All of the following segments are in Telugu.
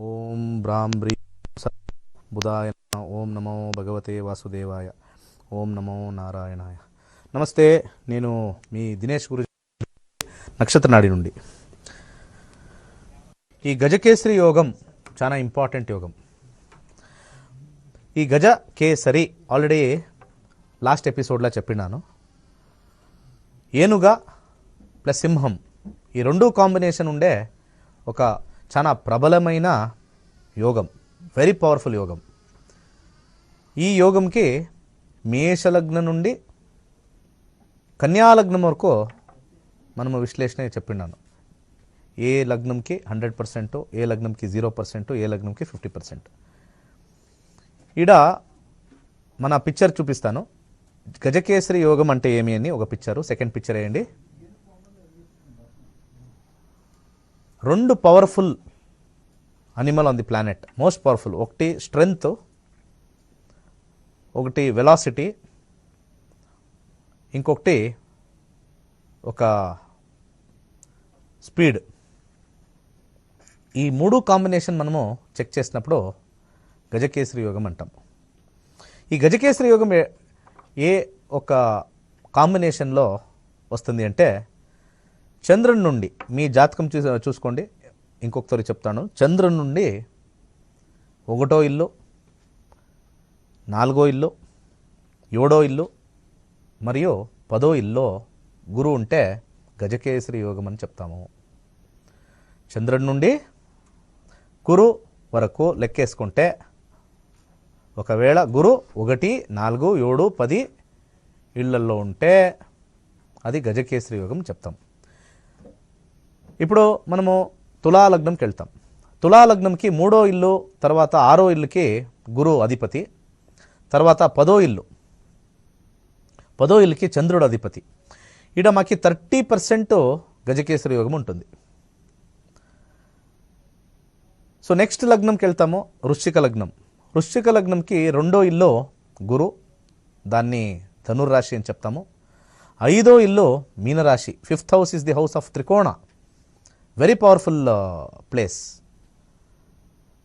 ఓం బ్రాం బ్రీ బుధాయ నమః. ఓం నమో భగవతే వాసుదేవాయ. ఓం నమో నారాయణాయ. నమస్తే, నేను మీ దినేష్ గురు, నక్షత్రనాడి నుండి. ఈ గజకేసరి యోగం చాలా ఇంపార్టెంట్ యోగం. ఈ గజ కేసరి ఆల్రెడీ లాస్ట్ ఎపిసోడ్లో చెప్పినాను. ఏనుగ ప్లస్ సింహం, ఈ రెండు కాంబినేషన్ ఉండే ఒక చాలా ప్రబలమైన యోగం, వెరీ పవర్ఫుల్ యోగం. ఈ యోగంకి మేషలగ్నం నుండి కన్యాలగ్నం వరకు మనము విశ్లేషణ చెప్పినాను. ఏ లగ్నంకి 100%, ఏ లగ్నంకి 0%, ఏ లగ్నంకి 50%. ఈడ మన పిక్చర్ చూపిస్తాను. గజకేసరి యోగం అంటే ఏమి అని ఒక పిక్చరు, సెకండ్ పిక్చర్ వేయండి. రెండు powerful animal on the planet, most powerful. ఒకటి స్ట్రెంగ్త్, ఒకటి వెలాసిటీ, ఇంకొకటి ఒక స్పీడ్. ఈ మూడు కాంబినేషన్ మనము చెక్ చేసినప్పుడు గజకేసరి యోగం అంటాం. ఈ గజకేసరి యోగం ఏ ఒక కాంబినేషన్లో వస్తుంది అంటే, చంద్రుని నుండి, మీ జాతకం చూసుకోండి, ఇంకొకసారి చెప్తాను. చంద్రుని నుండి 1వ ఇల్లు, 4వ ఇల్లు, 7వ ఇల్లు మరియు 10వ ఇల్లు గురువు ఉంటే గజకేసరి యోగం అని చెప్తాము. చంద్రుడి నుండి గురు వరకు లెక్కేసుకుంటే, ఒకవేళ గురు 1, 4, 7, 10 ఇళ్లల్లో ఉంటే అది గజకేసరి యోగం చెప్తాం. ఇప్పుడు మనము తులాలగ్నంకి వెళ్తాం. తులాలగ్నంకి 3వ ఇల్లు, తర్వాత 6వ ఇల్లుకి గురు అధిపతి, తర్వాత 10వ ఇల్లు, 10వ ఇల్లుకి చంద్రుడు అధిపతి. ఈడ మాకి 30% గజకేసరి యోగం ఉంటుంది. సో నెక్స్ట్ లగ్నంకి వెళ్తాము, వృశ్చిక లగ్నం. వృశ్చిక లగ్నంకి 2వ ఇల్లు గురు, దాన్ని ధనుర్రాశి అని చెప్తాము. 5వ ఇల్లు మీనరాశి, 5th house is the house of త్రికోణ, వెరీ పవర్ఫుల్ ప్లేస్.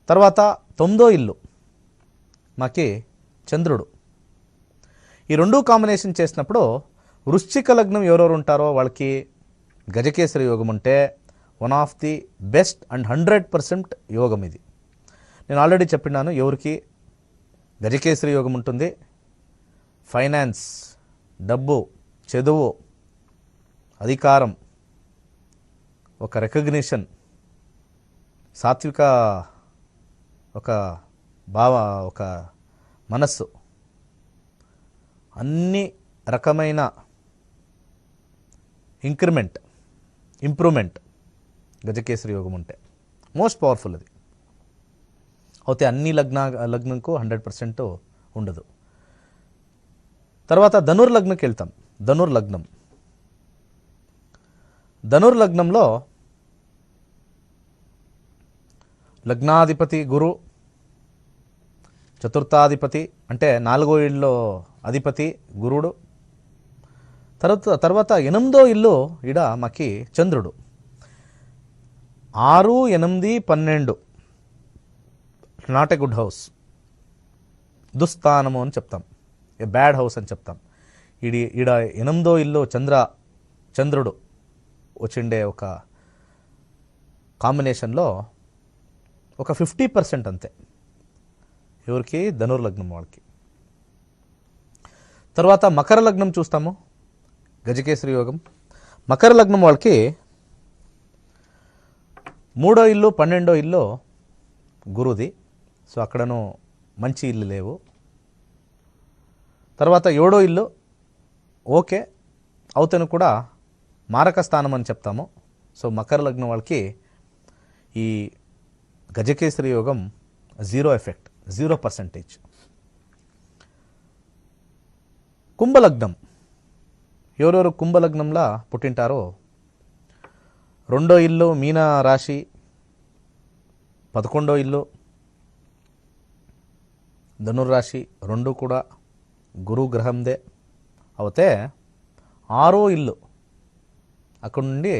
తర్వాత 9వ ఇల్లు మాకి చంద్రుడు. ఈ రెండు కాంబినేషన్ చేసినప్పుడు వృశ్చిక లగ్నం ఎవరెవరు ఉంటారో వాళ్ళకి గజకేసరి యోగం ఉంటే one of the best and 100% యోగం ఇది. నేను ఆల్రెడీ చెప్పినాను ఎవరికి గజకేసరి యోగం ఉంటుంది. ఫైనాన్స్, డబ్బు, చదువు, అధికారం, ఒక రికగ్నిషన్, సాత్విక ఒక ఒక మనస్సు, అన్ని రకమైన ఇంప్రూవ్మెంట్ గజకేసరి యోగం ఉంటే మోస్ట్ పవర్ఫుల్ అది. అయితే అన్ని లగ్నంకు 100% ఉండదు. తర్వాత ధనుర్లగ్నంకి వెళ్తాం. ధనుర్లగ్నంలో లగ్నాధిపతి గురు, చతుర్థాధిపతి అంటే 4వ ఇల్లు అధిపతి గురుడు, తర్వాత 8వ ఇల్లు ఈడ మాకి చంద్రుడు. 6, 8, 12 నాట్ ఏ గుడ్ హౌస్, దుస్థానము అని చెప్తాం, ఏ బ్యాడ్ హౌస్ అని చెప్తాం. ఈడ 8వ ఇల్లు చంద్రుడు వచ్చిండే ఒక కాంబినేషన్లో ఒక 50% అంతే ఎవరికి, ధనుర్లగ్నం వాళ్ళకి. తర్వాత మకర లగ్నం చూస్తాము, గజకేసరి యోగం. మకర లగ్నం వాళ్ళకి 3వ ఇల్లు, 12వ ఇల్లు గురుది. సో అక్కడను మంచి ఇల్లు లేవు. తర్వాత 7వ ఇల్లు ఓకే, అవుతను కూడా మారక స్థానం అని చెప్తాము. సో మకర లగ్నం వాళ్ళకి ఈ గజకేసరి యోగం 0 ఎఫెక్ట్, 0%. కుంభలగ్నం, ఎవరెవరు కుంభలగ్నంలా పుట్టింటారో 2వ ఇల్లు మీన రాశి, 11వ ఇల్లు ధనుర్రాశి, 2 కూడా గురు గ్రహందే. అవుతే 6వ ఇల్లు, అక్కడ నుండి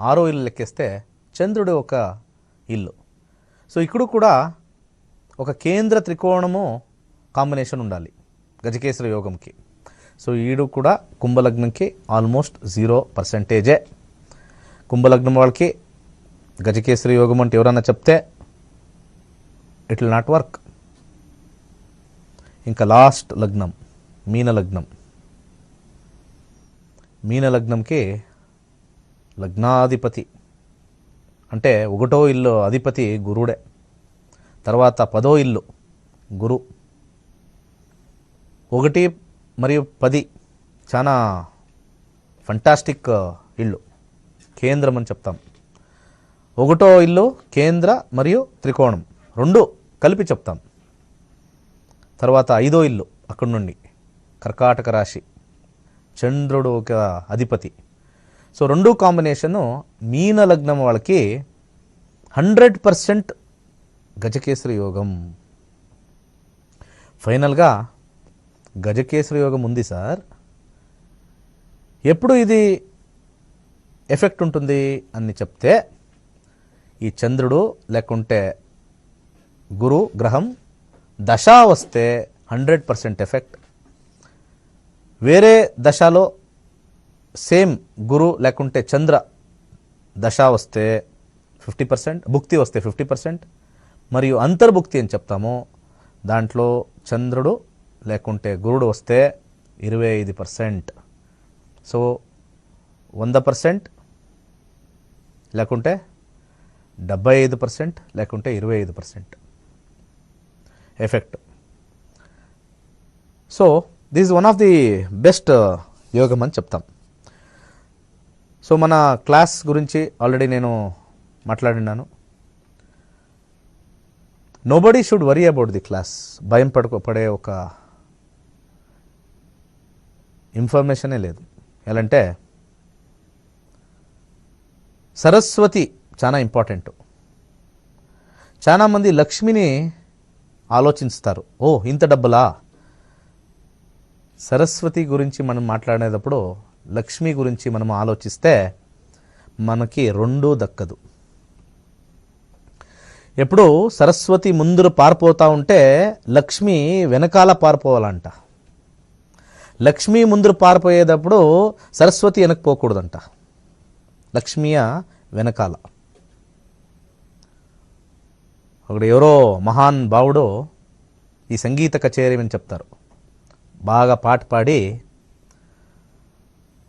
6వ ఇల్లు లెక్కేస్తే చంద్రుడు ఒక ఇల్లు. సో ఇక్కడ కూడా ఒక కేంద్ర త్రికోణము కాంబినేషన్ ఉండాలి గజకేసరి యోగంకి. సో ఈడు కూడా కుంభలగ్నంకి ఆల్మోస్ట్ 0%. కుంభలగ్నం వాళ్ళకి గజకేసరి యోగం అంటే ఎవరన్నా చెప్తే ఇట్ విల్ నాట్ వర్క్. ఇంకా లాస్ట్ లగ్నం మీనలగ్నం. మీనలగ్నంకి లగ్నాధిపతి అంటే 1వ ఇల్లు అధిపతి గురుడే, తర్వాత 10వ ఇల్లు గురు. 1 మరియు 10 చాలా ఫంటాస్టిక్ ఇల్లు, కేంద్రం అని చెప్తాం. 1వ ఇల్లు కేంద్ర మరియు త్రికోణం 2 కలిపి చెప్తాం. తర్వాత 5వ ఇల్లు అక్కడి నుండి కర్కాటక రాశి, చంద్రుడు ఒక అధిపతి. సో 2 కాంబినేషను మీన లగ్నం వాళ్ళకి 100% గజకేసరి యోగం. ఫైనల్గా గజకేసరి యోగం ఉంది సార్, ఎప్పుడు ఇది ఎఫెక్ట్ ఉంటుంది అని చెప్తే ఈ చంద్రుడు లేకుంటే గురు గ్రహం దశ వస్తే 100% ఎఫెక్ట్. వేరే దశలో సేమ్ గురు లేకుంటే చంద్ర దశ వస్తే 50%, భుక్తి వస్తే 50%, మరియు అంతర్భుక్తి అని చెప్తాము. దాంట్లో చంద్రుడు లేకుంటే గురుడు వస్తే 25%. సో 100% లేకుంటే 75% లేకుంటే 25% effect. So this is one of the best యోగం అని చెప్తాం. సో మన క్లాస్ గురించి ఆల్రెడీ నేను మాట్లాడినాను. Nobody should worry about the class. భయం పడే ఒక ఇన్ఫర్మేషనే లేదు. ఎలా అంటే సరస్వతి చాలా ఇంపార్టెంట్. చాలామంది లక్ష్మిని ఆలోచిస్తారు, ఓ ఇంత డబ్బులా. సరస్వతి గురించి మనం మాట్లాడేటప్పుడు లక్ష్మి గురించి మనం ఆలోచిస్తే మనకి 2 దక్కదు. ఎప్పుడు సరస్వతి ముందర పారిపోతూ ఉంటే లక్ష్మి వెనకాల పారిపోవాలంట. లక్ష్మి ముందర పారిపోయేటప్పుడు సరస్వతి వెనక్కి పోకూడదంట, లక్ష్మియ వెనకాల. ఒకడు ఎవరో మహాన్ భావుడు ఈ సంగీత కచేరీ అని చెప్తారు, బాగా పాట పాడి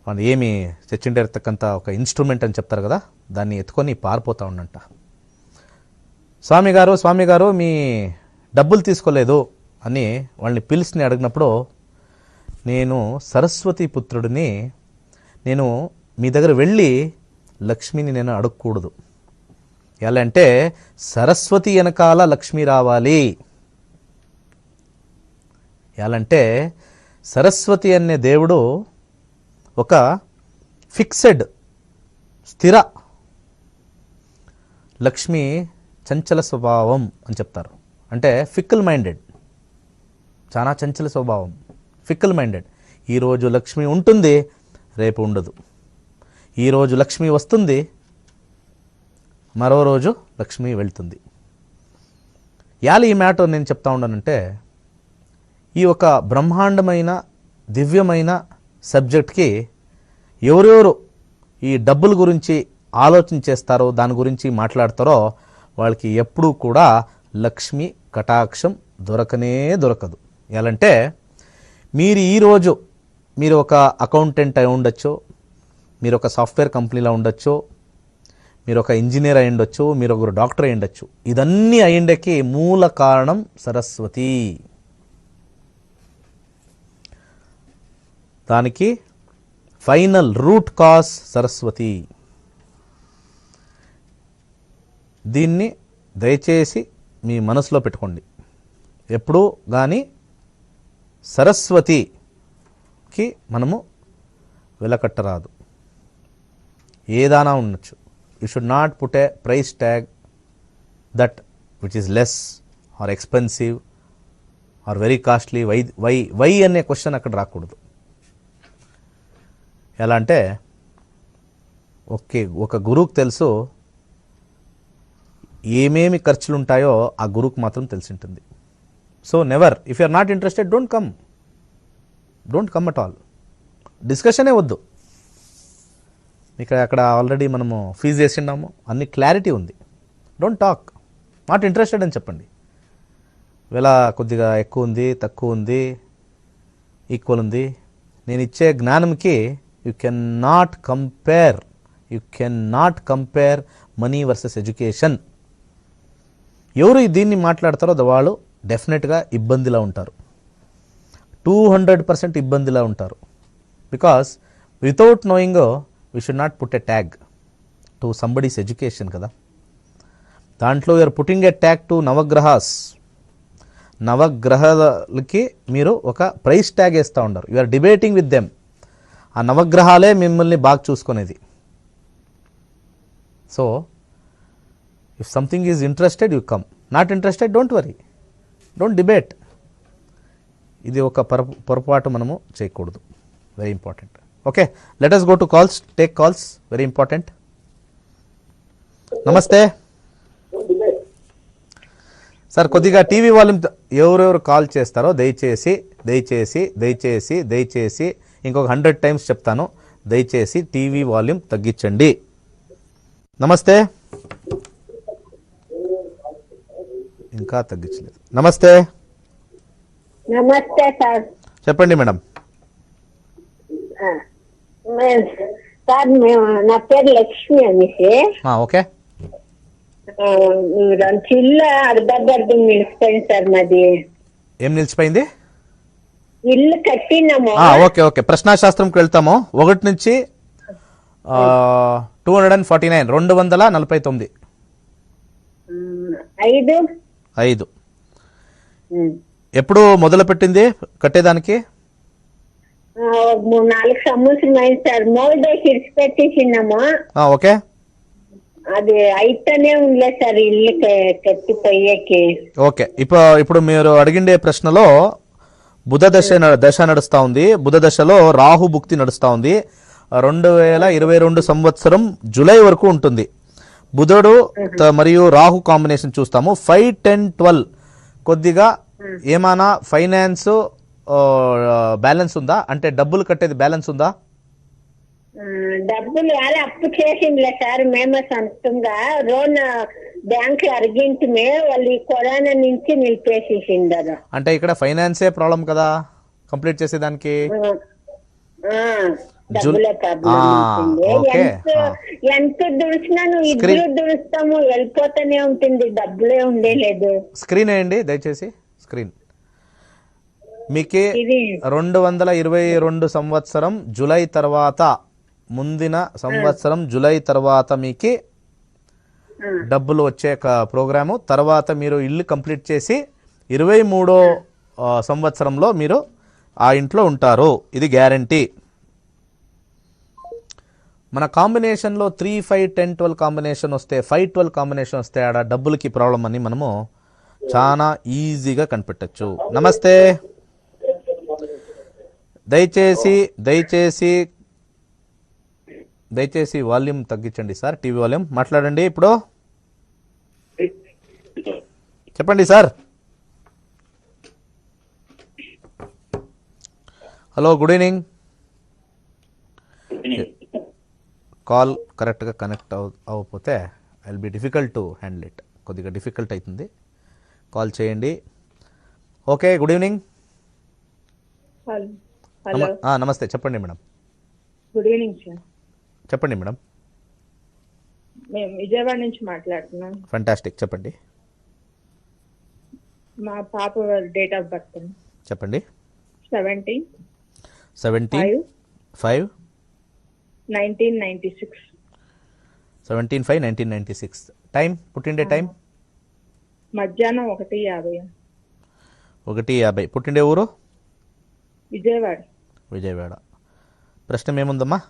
వాళ్ళు ఏమి తెచ్చిండేటకంత ఒక ఇన్స్ట్రుమెంట్ అని చెప్తారు కదా, దాన్ని ఎత్తుకొని పారిపోతూ ఉండంట. స్వామి గారు మీ డబ్బులు తీసుకోలేదు అని వాళ్ళని పిలిచిని అడిగినప్పుడు, నేను సరస్వతి పుత్రుడిని, నేను మీ దగ్గర వెళ్ళి లక్ష్మిని నేను అడగకూడదు. ఎలా అంటే సరస్వతి వెనకాల లక్ష్మి రావాలి. ఎలా అంటే సరస్వతి అనే దేవుడు ఒక ఫిక్సెడ్ స్థిర, లక్ష్మి చంచల స్వభావం అని చెప్తారు. అంటే ఫిక్కల్ మైండెడ్, చాలా చంచల స్వభావం, ఫిక్కల్ మైండెడ్. ఈరోజు లక్ష్మి ఉంటుంది, రేపు ఉండదు. ఈరోజు లక్ష్మి వస్తుంది, మరో రోజు లక్ష్మి వెళ్తుంది. ఈ మ్యాటర్ నేను చెప్తా ఉన్నానంటే, ఈ ఒక బ్రహ్మాండమైన దివ్యమైన సబ్జెక్ట్కి ఎవరెవరు ఈ డబ్బుల గురించి ఆలోచన చేస్తారో, దాని గురించి మాట్లాడతారో, వాళ్ళకి ఎప్పుడూ కూడా లక్ష్మి కటాక్షం దొరకనే దొరకదు. ఎలాంటే మీరు ఈరోజు మీరు ఒక అకౌంటెంట్ అయి ఉండొచ్చు, మీరు ఒక సాఫ్ట్వేర్ కంపెనీలో ఉండొచ్చు, మీరు ఒక ఇంజనీర్ అయి ఉండొచ్చు, మీరు ఒక డాక్టర్ అయి ఉండొచ్చు. ఇదన్నీ అయ్యిండకి మూల కారణం సరస్వతి. దానికి ఫైనల్ రూట్ కాజ్ సరస్వతి. దీన్ని దయచేసి మీ మనసులో పెట్టుకోండి. ఎప్పుడూ కానీ సరస్వతికి మనము వెలకట్టరాదు. ఏదైనా ఉండొచ్చు. You should not put a price tag that which is less or expensive or very costly. Why అనే క్వశ్చన్ అక్కడ రాకూడదు. ఎలా అంటే ఒక గురువుకి తెలుసు ఏమేమి ఖర్చులు ఉంటాయో ఆ గురువుకు మాత్రం తెలిసి ఉంటుంది. So never, if you are not interested don't come at all. డిస్కషనే వద్దు. అక్కడ ఆల్రెడీ మనము ఫీజు చేసిండాము, అన్ని క్లారిటీ ఉంది. డోంట్ టాక్, నాట్ ఇంట్రెస్టెడ్ అని చెప్పండి. వేళ కొద్దిగా ఎక్కువ ఉంది, తక్కువ ఉంది, ఈక్వల్ ఉంది. నేను ఇచ్చే జ్ఞానంకి you can not compare money versus education. ఎవరు దీన్ని మాట్లాడతారో వాళ్ళు డెఫినెట్గా ఇబ్బందిలా ఉంటారు, 200% ఇబ్బందిలా ఉంటారు. Because without knowing we should not put a tag to somebody's education కదా. దాంట్లో you're putting a tag to నవగ్రహాలకి మీరు ఒక ప్రైస్ ట్యాగ్ వేస్తూ ఉంటారు. You are debating with them. ఆ నవగ్రహాలే మిమ్మల్ని బాగా చూసుకునేది. So if something is interested you come, not interested don't worry, don't debate. ఇది ఒక పొరపాటు మనము చేయకూడదు. Very important. Okay, let us go to calls. Take calls, very important. నమస్తే సార్, కొద్దిగా టీవీ వాల్యూమ్ ఎవరెవరు కాల్ చేస్తారో దయచేసి దయచేసి దయచేసి దయచేసి ఇంకొక 100 టైమ్స్ చెప్తాను, దయచేసి టీవీ వాల్యూమ్ తగ్గించండి. నమస్తే. ఇంకా తగ్గించలేదు. నమస్తే. నమస్తే సార్. చెప్పండి మేడం. సార్ నా పేరు లక్ష్మి అనేసి. ఓకే. ఇల్లు అర్ధం నిలిచిపోయింది సార్. మాది ఏం నిలిచిపోయింది? ఇల్లు కట్టినాము. ఓకే ఓకే, ప్రశ్నాశాస్త్రంకి వెళ్తాము. 1 నుంచి 249, 249. 5 ఎప్పుడు మొదలు పెట్టింది కట్టేదానికి? 4 సంవత్సరం అయింది సార్. మోల్డేసి ఇడిచిపెట్టేసినాము. ఓకే. అది అయితేనే ఉండలే సార్ ఇల్లు కట్టిపోయేకి. ఓకే, ఇప్పుడు మీరు అడిగిండే ప్రశ్నలో బుధ దశ నడుస్తా ఉంది. బుధ దశలో రాహు భుక్తి నడుస్తా ఉంది. 2022 సంవత్సరం జూలై వరకు ఉంటుంది. బుధుడు మరియు రాహు కాంబినేషన్ చూస్తాము. 5, 10, 12 కొద్దిగా ఏమైనా ఫైనాన్స్ బ్యాలెన్స్ ఉందా? అంటే డబ్బులు కట్టేది బ్యాలెన్స్ ఉందా? డబ్బులు అప్పు చేసిందిలే సార్. మేము సొంతంగా లోన్ బ్యాంక్ అరిగింటిమే, వాళ్ళు ఈ కరోనా నుంచి నిలిపేసేసిండారు. అంటే ఇక్కడ ఫైనాన్సే ప్రాబ్లం కదా కంప్లీట్ చేసేదానికి. ఎంత దుడిచినా నువ్వు ఇద్దరు దుడుస్తాము, వెళ్ళిపోతానే ఉంటుంది, డబ్బులే ఉండేలేదు. స్క్రీన్ వేయండి దయచేసి. స్క్రీన్ మీకే 222 సంవత్సరం జూలై తర్వాత, ముందిన సంవత్సరం జూలై తర్వాత మీకు డబ్బులు వచ్చే ప్రోగ్రాము. తర్వాత మీరు ఇల్లు కంప్లీట్ చేసి 23వ సంవత్సరంలో మీరు ఆ ఇంట్లో ఉంటారు. ఇది గ్యారంటీ. మన కాంబినేషన్లో 3, 5, 10, 12 కాంబినేషన్ వస్తే, 5, 12 కాంబినేషన్ వస్తే ఆడ డబ్బులకి ప్రాబ్లం అని మనము చాలా ఈజీగా కనిపెట్టచ్చు. నమస్తే. దయచేసి దయచేసి దయచేసి వాల్యూమ్ తగ్గించండి సార్, టీవీ వాల్యూమ్. మాట్లాడండి ఇప్పుడు. చెప్పండి sir. Hello, good evening. Call కరెక్ట్గా కనెక్ట్ అవ్వకపోతే I will be difficult to handle it. కొద్దిగా డిఫికల్ట్ అవుతుంది. కాల్ చేయండి. Okay, good evening. నమస్తే. చెప్పండి మేడం. Good evening sir. చెప్పండి మేడం. మేము విజయవాడ నుంచి మాట్లాడుతున్నాం. ఫంటాస్టిక్, చెప్పండి. మా పాప డేట్ ఆఫ్ బర్త్ చెప్పండి. 17/5/1996. 17/5/1996. టైం, పుట్టిండే టైం? మధ్యాహ్నం 1:50. 1:50. పుట్టిండే ఊరు? విజయవాడ. విజయవాడ. ప్రశ్న ఏముందమ్మా?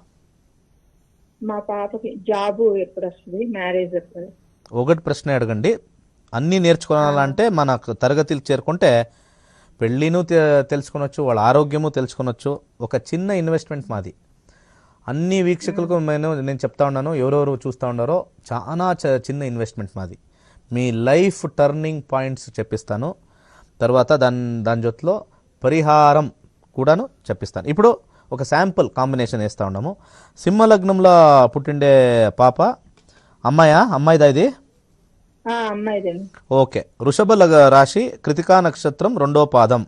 మా పాపకి జాబు ఎప్పుడు వస్తుంది, మ్యారేజ్ ఎప్పుడు? ఒకటి ప్రశ్న అడగండి. అన్నీ నేర్చుకోవాలంటే మనకు తరగతిలు చేరుకుంటే పెళ్ళిను తెలుసుకొనొచ్చు, వాళ్ళ ఆరోగ్యము తెలుసుకొనొచ్చు. ఒక చిన్న ఇన్వెస్ట్మెంట్ మాది. అన్ని వీక్షకులకు నేను చెప్తా ఉన్నాను, ఎవరెవరు చూస్తూ ఉన్నారో, చాలా చిన్న ఇన్వెస్ట్మెంట్ మాది. మీ లైఫ్ టర్నింగ్ పాయింట్స్ చెప్పిస్తాను. తర్వాత దాని జొత్తులో పరిహారం కూడాను చెప్పిస్తాను. ఇప్పుడు ఒక శాంపుల్ కాంబినేషన్ వేస్తూ ఉన్నాము. సింహలగ్నంలో పుట్టిండే పాప అమ్మాయిదా ఇది? అమ్మాయిదండి. ఓకే. వృషభ రాశి, కృతికా నక్షత్రం, 2వ పాదం.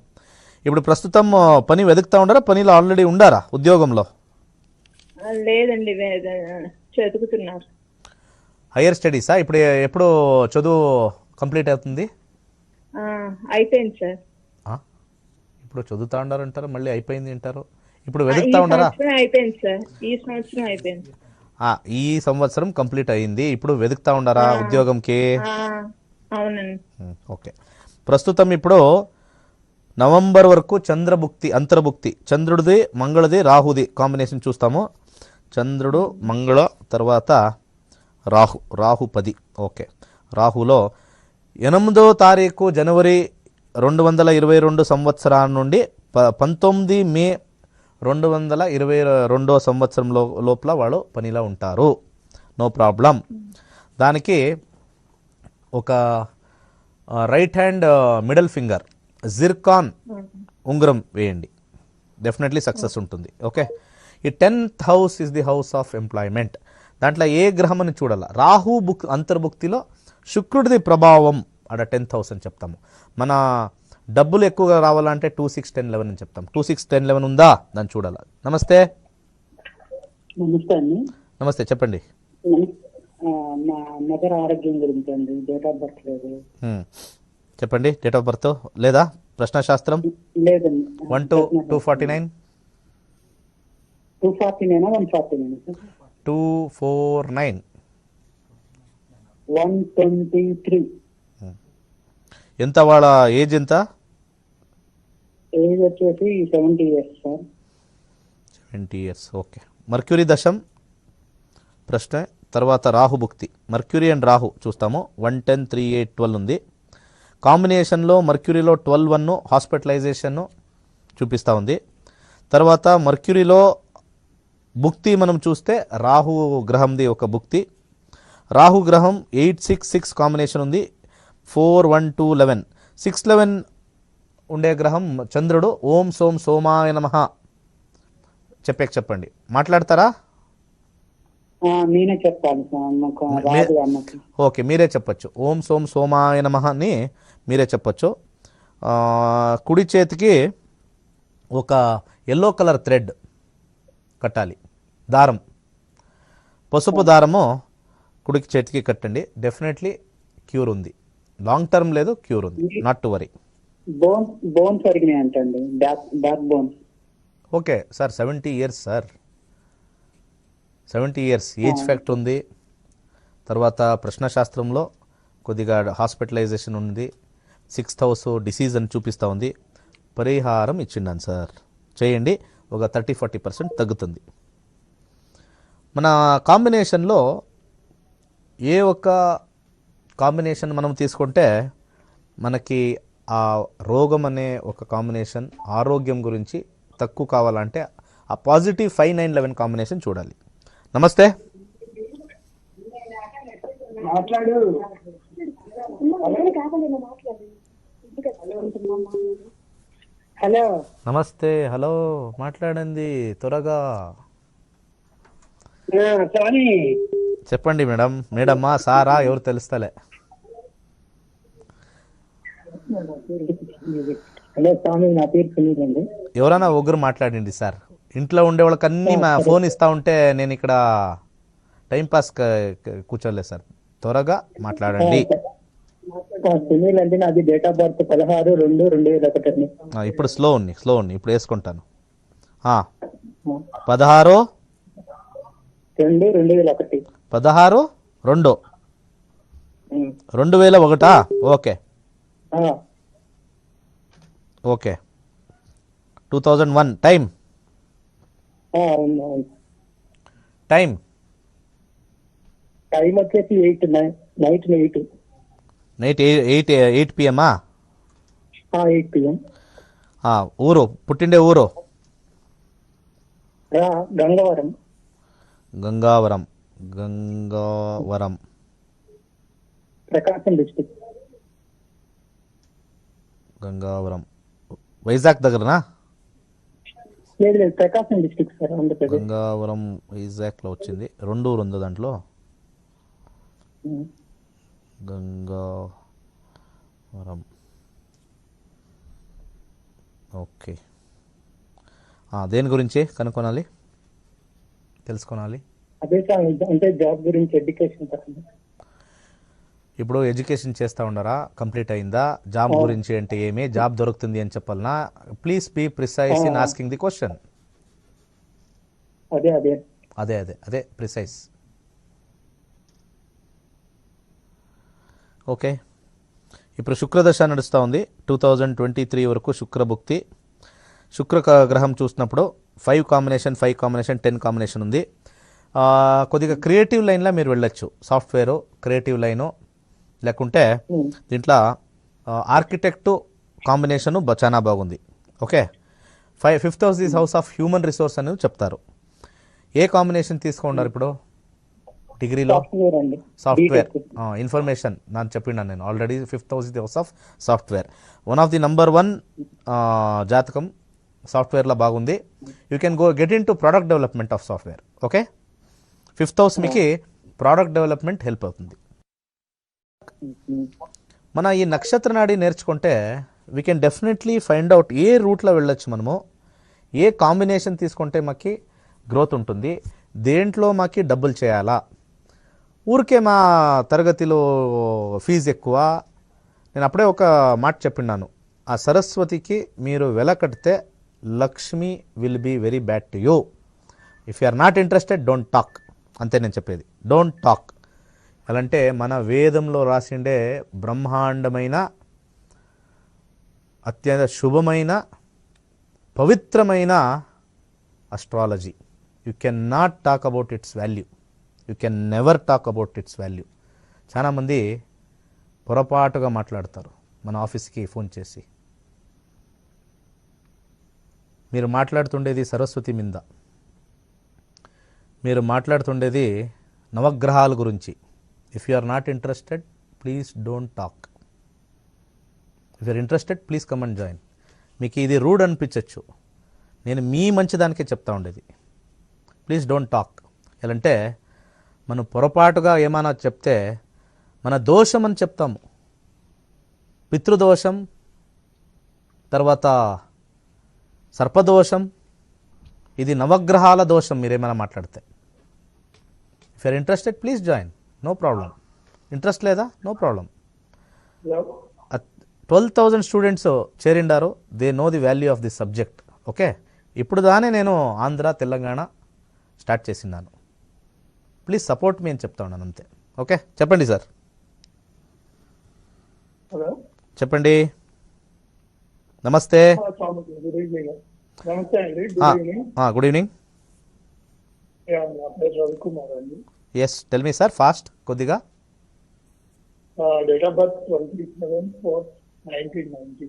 ఇప్పుడు ప్రస్తుతం పని వెతుకుతా ఉండారా, పనిలో ఆల్రెడీ ఉండారా, ఉద్యోగంలో? లేదండి, చదువుతున్నారు. హయ్యర్ స్టడీసా? ఇప్పుడు ఎప్పుడు చదువు కంప్లీట్ అవుతుంది? అయిపోయింది సార్. ఇప్పుడు చదువుతా ఉండారంటారు, మళ్ళీ అయిపోయింది అంటారు. ఇప్పుడు ఈ వెతుకుతా ఉండారా? సంవత్సరం అయిపోయింది సార్. ఈ సంవత్సరం అయిపోయింది. ఈ సంవత్సరం కంప్లీట్ అయ్యింది. ఇప్పుడు వెతుకుతా ఉండారా ఉద్యోగంకి? అవునండి. ఓకే. ప్రస్తుతం ఇప్పుడు నవంబర్ వరకు చంద్రభుక్తి, అంతర్భుక్తి, చంద్రుడిది మంగళది రాహుది కాంబినేషన్ చూస్తాము. చంద్రుడు మంగళ, తర్వాత రాహు 10. ఓకే. రాహులో 8వ తారీఖు జనవరి 2022 సంవత్సరం నుండి 19 మే 2022 సంవత్సరం లోపల వాళ్ళు పనిలో ఉంటారు. No problem. దానికి ఒక right hand middle finger zircon ఉంగరం వేయండి, డెఫినెట్లీ సక్సెస్ ఉంటుంది. ఓకే. ఈ 10th house is the house of employment. దాంట్లో ఏ గ్రహం అని చూడాల? రాహు అంతర్భుక్తిలో శుక్రుడిది ప్రభావం అక్కడ 10th హౌస్ అని చెప్తాము. మన డబ్బులు ఎక్కువగా రావాలంటే 2, 6, 10, 11 అని చెప్తాం. 2, 6, 10, 11 ఉందా? దాన్ని చూడాలి. నమస్తే. నమస్తే అండి. నమస్తే, చెప్పండి. మా మదర్ ఆరోగ్యం గురించి అండి. డేట్ ఆఫ్ బర్త్ లేదు. చెప్పండి. డేట్ ఆఫ్ బర్త్ లేదా? ప్రశ్నశాస్త్రం లేదండి. 1-2-249 249 149 249 123. ఎంత వాళ్ళ ఏజ్ ఎంత? ఏజ్ వచ్చేసి 70 years sir. 70 years. Okay. Mercury దశం ప్రశ్న. తర్వాత రాహుభుక్తి, మర్క్యూరీ అండ్ రాహు చూస్తాము. 110, 3, 8, 12 ఉంది. కాంబినేషన్లో మర్క్యూరీలో 12 హాస్పిటలైజేషన్ చూపిస్తూ ఉంది. తర్వాత మర్క్యూరీలో భుక్తి మనం చూస్తే రాహు గ్రహంది ఒక భుక్తి. రాహు గ్రహం 8-6-6 కాంబినేషన్ ఉంది. 4-1-2-11 6-11 ఉండే గ్రహం చంద్రుడు. ఓం సోం సోమాయ నమః చెప్పండి. మాట్లాడతారా? నేనే చెప్పాలి సార్. ఓకే, మీరే చెప్పచ్చు. ఓం సోం సోమాయ నమః అని మీరే చెప్పచ్చు. కుడి చేతికి ఒక ఎల్లో కలర్ థ్రెడ్ కట్టాలి, దారం, పసుపు దారము కుడికి చేతికి కట్టండి. డెఫినెట్లీ క్యూర్ ఉంది. లాంగ్ టర్మ్ లేదు, క్యూర్ ఉంది. Not to worry. బోన్స్ అరిగినాయి అంటండి, back bones. Okay sir, 70 years sir, 70 years age factor ఉంది. తర్వాత ప్రశ్నశాస్త్రంలో కొద్దిగా హాస్పిటలైజేషన్ ఉంది. 6th హౌస్ డిసీజ్ అని చూపిస్తూ ఉంది. పరిహారం ఇచ్చిండాను సార్, చేయండి. ఒక 30-40% తగ్గుతుంది. మన కాంబినేషన్లో ఏ ఒక్క కాంబినేషన్ మనం తీసుకుంటే మనకి ఆ రోగం అనే ఒక కాంబినేషన్, ఆరోగ్యం గురించి తక్కువ కావాలంటే ఆ పాజిటివ్ 5-9-11 కాంబినేషన్ చూడాలి. నమస్తే. మాట్లాడు. హలో. నమస్తే. హలో, మాట్లాడండి త్వరగా. సారీ. చెప్పండి మేడం. మేడమ్మా, సారా, ఎవరు తెలుస్తలే. హలో స్వామి, నా పేరు సునీల్ అండి. ఎవరైనా ఒకరు మాట్లాడండి సార్. ఇంట్లో ఉండే వాళ్ళకి అన్నీ మా ఫోన్ ఇస్తా ఉంటే నేను ఇక్కడ టైంపాస్ కూర్చోలేదు సార్. త్వరగా మాట్లాడండి. సునీల్ అంటే నాది డేట్ ఆఫ్ బర్త్ 16-2-2001 అండి. ఇప్పుడు స్లో ఉంది. ఇప్పుడు వేసుకుంటాను. 16-2-2001. 16-2-2001. ఓకే. ఓకే. 2001. టైం వచ్చేసి 8 నైట్ 8 నైట్ 8 PM. 8 PM. ఊరు, పుట్టిండే ఊరు? గంగవరం. ప్రకాశం డిస్ట్రిక్ట్. గంగావరం వైజాగ్ దగ్గరనా? లేదు లేదు, ప్రకాశం డిస్ట్రిక్ట్ సార్, ఆంధ్రప్రదేశ్. గంగావరం వైజాగ్లో వచ్చింది. రెండూరు ఉందో దాంట్లో. గంగావరం, ఓకే. దేని గురించి కనుక్కోనాలి, తెలుసుకోనాలి? అదే సార్, అంటే జాబ్ గురించి, ఎడ్యుకేషన్ సార్. ఇప్పుడు ఎడ్యుకేషన్ చేస్తూ ఉండరా, కంప్లీట్ అయిందా? జాబ్ గురించి అంటే ఏమి, జాబ్ దొరుకుతుంది అని చెప్పాలనా? Please be precise in asking the question. అదే అదే అదే అదే అదే ప్రిసైజ్. ఓకే. ఇప్పుడు శుక్రదశ నడుస్తూ ఉంది. 2023 వరకు శుక్రభుక్తి. శుక్ర గ్రహం చూసినప్పుడు 5 కాంబినేషన్ 10 కాంబినేషన్ ఉంది. కొద్దిగా క్రియేటివ్ లైన్లో మీరు వెళ్ళొచ్చు. సాఫ్ట్వేరు, క్రియేటివ్ లైను, లేకుంటే దీంట్లో ఆర్కిటెక్టు కాంబినేషను చాలా బాగుంది. Okay. 5th house is house of human resource అని చెప్తారు. ఏ కాంబినేషన్ తీసుకున్నారు ఇప్పుడు డిగ్రీలో? సాఫ్ట్వేర్ అండి. సాఫ్ట్వేర్, ఇన్ఫర్మేషన్ నాకు చెప్పినాను నేను already. 5th house is the house of software. One of the number 1 జాతకం సాఫ్ట్వేర్లో బాగుంది. You can get in to product development of software. Okay. 5th house మీకు ప్రోడక్ట్ డెవలప్మెంట్ హెల్ప్ అవుతుంది. మన ఈ నక్షత్ర నాడి నేర్చుకుంటే we can definitely find out ఏ రూట్లో వెళ్ళొచ్చు మనము, ఏ కాంబినేషన్ తీసుకుంటే మాకు గ్రోత్ ఉంటుంది, దేంట్లో మాకు డబ్బులు చేయాలా. ఊరికే మా తరగతిలో ఫీజు ఎక్కువ. నేను అప్పుడే ఒక మాట చెప్పిన్నాను, ఆ సరస్వతికి మీరు వెల కడితే Lakshmi will be very bad to you. If you are not interested, don't talk. అంతే నేను చెప్పేది, డోంట్ టాక్. ఎలా అంటే మన వేదంలో రాసిండే బ్రహ్మాండమైన, అత్యంత శుభమైన, పవిత్రమైన astrology. You can not talk about it's value. You can never talk about it's value. చాలామంది పొరపాటుగా మాట్లాడతారు మన ఆఫీస్కి ఫోన్ చేసి. మీరు మాట్లాడుతుండేది సరస్వతి మీద, మీరు మాట్లాడుతుండేది నవగ్రహాల గురించి. If you are not interested, please don't talk. If you're interested, please come and join. మీకు ఇది రూడ్ అనిపించవచ్చు, నేను మీ మంచిదానికే చెప్తా ఉండేది. Please don't talk. ఎలా అంటే మనం పొరపాటుగా ఏమైనా చెప్తే మన దోషం అని చెప్తాము. పితృదోషం, తర్వాత సర్పదోషం, ఇది నవగ్రహాల దోషం మీరేమైనా మాట్లాడితే. If you're interested, please join, no problem. Interest లేదా, నో ప్రాబ్లం. 12,000 స్టూడెంట్స్ చేరిండారు. They know the value of the subject. Okay. ఇప్పుడు దానే నేను ఆంధ్ర, తెలంగాణ స్టార్ట్ చేసినాను. ప్లీజ్ సపోర్ట్ మీ అని చెప్తా ఉన్నాను అంతే. ఓకే, చెప్పండి సార్. హలో, చెప్పండి. నమస్తే. Good evening. నమస్తే అండి. Good evening. Good evening. నా పేరు రవికుమార్ అండి. Yes, tell me sir, fast కొద్దిగా. Date of birth 27/4/1990.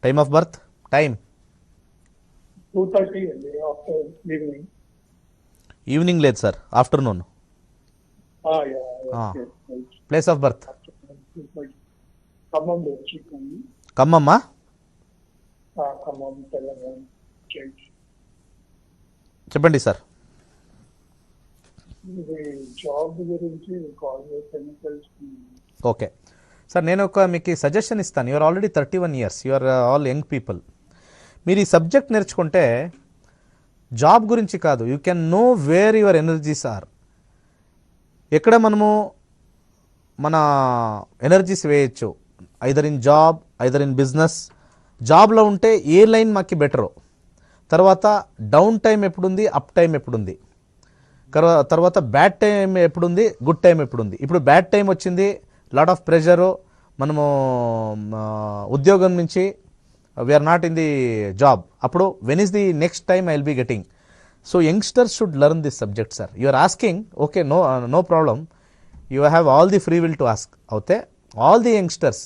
Time of birth, time 2:30 అండి, ఆఫ్టర్ ఈవినింగ్. ఈవినింగ్ లేదు sir, afternoon. Place of birth Khammam district అండి. ఖమ్మమ్మా? ఖమ్మం, తెలంగాణ స్టేట్. చెప్పండి సార్. ఇది జాబ్ గురించి కాల్ చేసి తెలుసుకున్నాను. ఓకే సార్, నేను మీకు సజెషన్ ఇస్తాను. You're already 31 years, you're all young people. మీరు ఈ సబ్జెక్ట్ నేర్చుకుంటే జాబ్ గురించి కాదు, you can know where your energies are. ఎక్కడ మనము మన ఎనర్జీస్ వేయచ్చు, either in job, either in business. జాబ్లో ఉంటే ఏ లైన్ మాకు బెటరో, తర్వాత డౌన్ టైం ఎప్పుడుంది, అప్ టైం ఎప్పుడుంది, తర్వాత బ్యాడ్ టైం ఎప్పుడుంది, గుడ్ టైం ఎప్పుడుంది. ఇప్పుడు బ్యాడ్ టైం వచ్చింది, లాట్ ఆఫ్ ప్రెషరు, మనము ఉద్యోగం నుంచి we're not in the job. అప్పుడు when is the next time I will be getting. So youngsters should learn this subject sir. You are asking, okay, no problem. You have all the free will to ask. అయితే ఆల్ ది యంగ్స్టర్స్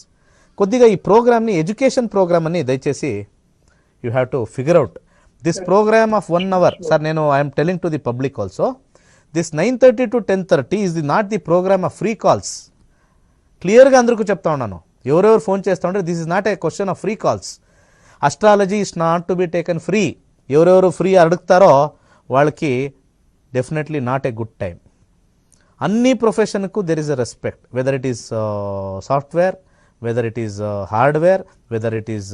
కొద్దిగా ఈ ప్రోగ్రామ్ని, ఎడ్యుకేషన్ ప్రోగ్రామ్ అని దయచేసి you have to figure out this program of 1 hour. Sir, నేను I'm telling to the public also, this 9:30 to 10:30 is not the program of free calls. క్లియర్గా అందరికీ చెప్తా ఉన్నాను. ఎవరెవరు ఫోన్ చేస్తూ ఉంటే this is not a question of free calls. Astrology is not to be taken free. ఎవరెవరు ఫ్రీ అడుగుతారో వాళ్ళకి definitely not a good time. అన్ని ప్రొఫెషన్కు there is a respect, whether it is software, whether it is hardware, whether it is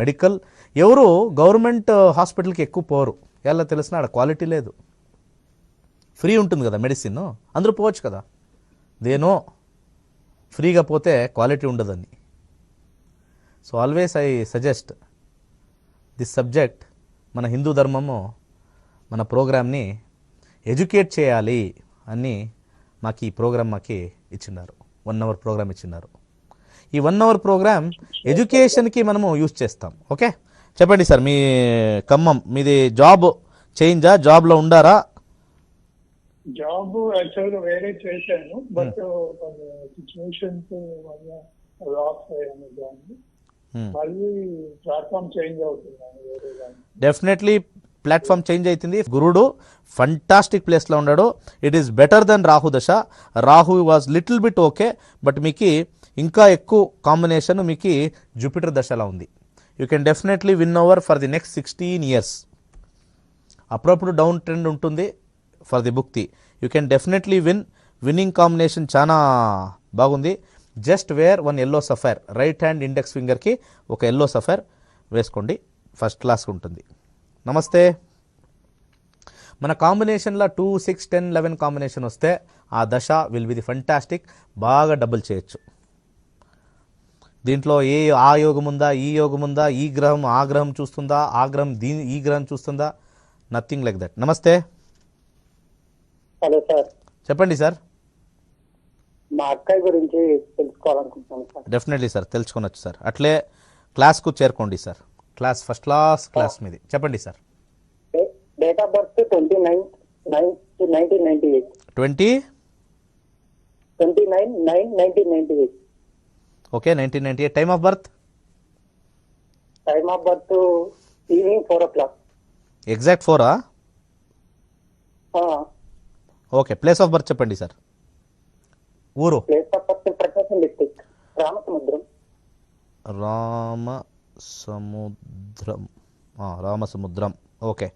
medical. ఎవరు గవర్నమెంట్ హాస్పిటల్కి ఎక్కువ పోరు, ఎలా తెలిసిన ఆడ క్వాలిటీ లేదు. ఫ్రీ ఉంటుంది కదా మెడిసిన్, అందరూ పోవచ్చు కదా. దేనో ఫ్రీగా పోతే క్వాలిటీ ఉండదని. So always I suggest this subject. మన హిందూ ధర్మము మన ప్రోగ్రామ్ని ఎడ్యుకేట్ చేయాలి అని మాకు ఈ ప్రోగ్రామ్ మాకు ఇచ్చినారు. 1 hour ప్రోగ్రామ్ ఇచ్చినారు. ఈ 1 hour ప్రోగ్రామ్ ఎడ్యుకేషన్కి మనము యూజ్ చేస్తాం. ఓకే, చెప్పండి సార్, మీ ఖమ్మం మీది జాబ్ చేంజా, జాబ్లో ఉండారా? జాబ్ యాక్చువల్ గా వేరే చేశాను, బట్ సిచ్యువేషన్స్ వల్ల లాస్ అయ్యాను దాన్ని. మళ్ళీ ప్లాట్ఫామ్ చేంజ్ అవుతున్నాను వేరే దాన్ని. డెఫినెట్లీ ప్లాట్ఫామ్ చేంజ్ అవుతుంది. గురుడు ఫంటాస్టిక్ ప్లేస్లో ఉన్నాడు. It is better then Rahu దశ. Rahu was little bit okay, but మీకు ఇంకా ఎక్కువ కాంబినేషన్ మీకు జూపిటర్ దశలా ఉంది. You can definitely win over for the next 16 years. అప్పుడప్పుడు డౌన్ ట్రెండ్ ఉంటుంది ఫర్ ది భుక్తి. You can definitely winning combination చాలా బాగుంది. Just wear 1 yellow sapphire, right hand index ఫింగర్కి ఒక yellow సఫైర్ వేసుకోండి, ఫస్ట్ క్లాస్ ఉంటుంది. నమస్తే. మన కాంబినేషన్లో 2, 6, 10, 11 కాంబినేషన్ వస్తే ఆ దశ విల్ బి ది ఫంటాస్టిక్. బాగా డబుల్ చేయొచ్చు. దీంట్లో ఆ యోగం ఉందా, ఈ యోగం ఉందా, ఈ గ్రహం ఆ గ్రహం చూస్తుందా, ఆ గ్రహం ఈ గ్రహం చూస్తుందా, నథింగ్ లైక్ దట్. నమస్తే. హలో సార్, చెప్పండి సార్. మా అక్కయ్య గురించి తెలుసుకోవాలనుకుంటున్నాను సార్. డెఫినెట్లీ సార్, తెలుసుకొనొచ్చు సార్. అట్లే క్లాస్కు చేరుకోండి సార్. క్లాస్ ఫస్ట్ క్లాస్ మీది. చెప్పండి sir. Date of birth 29/9/1998. 29/9/1998. Okay, 1998. Time of birth? Time of birth evening 4 o'clock. Exact 4ఆ? ఓకే, ప్లేస్ ఆఫ్ బర్త్ చెప్పండి సార్. ఊరు? Place of birth Prakasam district, Ramasamudram. Ramasamudram. Okay,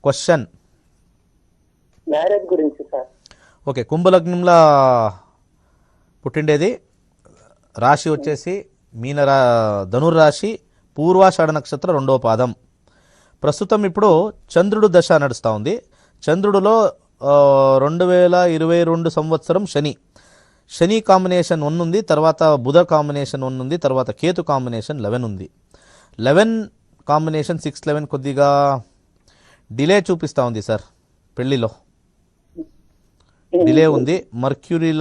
question. Marriage గురించి సార్. ఓకే, కుంభలగ్నంలో పుట్టిండేది. రాశి వచ్చేసి ధనుర్రాశి, పూర్వాషాఢ నక్షత్రం 2వ పాదం. ప్రస్తుతం ఇప్పుడు చంద్రుడు దశ నడుస్తూ ఉంది. చంద్రుడిలో 2022 సంవత్సరం శని కాంబినేషన్ 1 ఉంది, తర్వాత బుధ కాంబినేషన్ 1 ఉంది, తర్వాత కేతు కాంబినేషన్ 11 ఉంది. 11 కాంబినేషన్ 6-11 కొద్దిగా డిలే చూపిస్తూ ఉంది సార్. పెళ్లిలో డిలే ఉంది. మర్క్యూరీ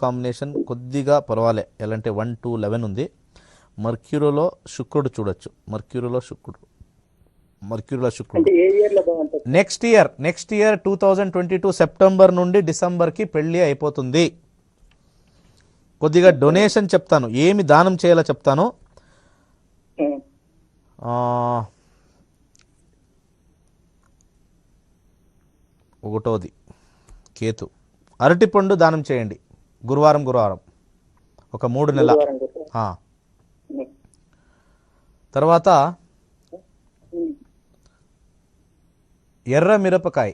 కాంబినేషన్ కొద్దిగా పర్వాలే, ఎలా అంటే 1-11 ఉంది. మర్క్యూరీలో శుక్రుడు చూడొచ్చు. మర్క్యూరీలో శుక్రుడు నెక్స్ట్ ఇయర్ 2022 సెప్టెంబర్ నుండి డిసెంబర్కి పెళ్లి అయిపోతుంది. కొద్దిగా డొనేషన్ చెప్తాను, ఏమి దానం చేయాలో చెప్తాను. ఒకటోది కేతు, అరటిపండు దానం చేయండి గురువారం ఒక 3 నెలల. తర్వాత ఎర్ర మిరపకాయ,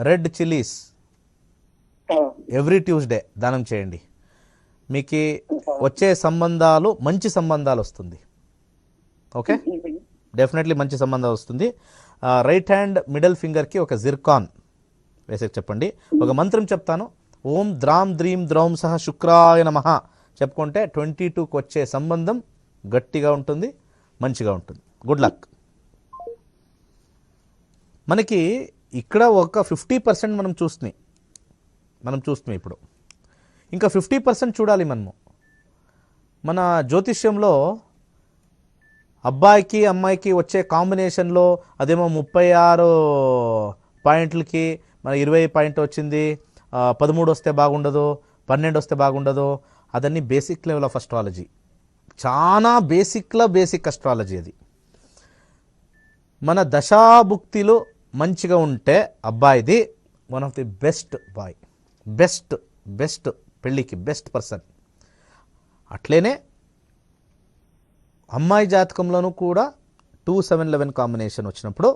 రెడ్ చిల్లీస్ ఎవ్రీ ట్యూస్డే దానం చేయండి. మీకు వచ్చే సంబంధాలు మంచి సంబంధాలు వస్తుంది. ఓకే, డెఫినెట్లీ మంచి సంబంధాలు వస్తుంది. రైట్ హ్యాండ్ మిడిల్ ఫింగర్కి ఒక జిర్కాన్ వేసే చెప్పండి. ఒక మంత్రం చెప్తాను. ఓం ద్రాం ద్రీం ద్రౌం సహ శుక్రాయ నమః చెప్పుకుంటే 22కి వచ్చే సంబంధం గట్టిగా ఉంటుంది, మంచిగా ఉంటుంది. Good luck. మనకి ఇక్కడ ఒక 50% మనం చూస్తున్నాం ఇప్పుడు. ఇంకా 50% చూడాలి మనము. మన జ్యోతిష్యంలో అబ్బాయికి అమ్మాయికి వచ్చే కాంబినేషన్లో అదేమో 36 పాయింట్లకి మన 20 పాయింట్ వచ్చింది, 13 వస్తే బాగుండదు, 12 వస్తే బాగుండదు. అదన్నీ బేసిక్ లెవెల్ ఆఫ్ అస్ట్రాలజీ, చాలా బేసిక్ అస్ట్రాలజీ అది. మన దశాభుక్తిలో మంచిగా ఉంటే అబ్బాయిది one of the best boy, best పెళ్ళికి బెస్ట్ పర్సన్. అట్లేనే అమ్మాయి జాతకంలోనూ కూడా 2-7-11 కాంబినేషన్ వచ్చినప్పుడు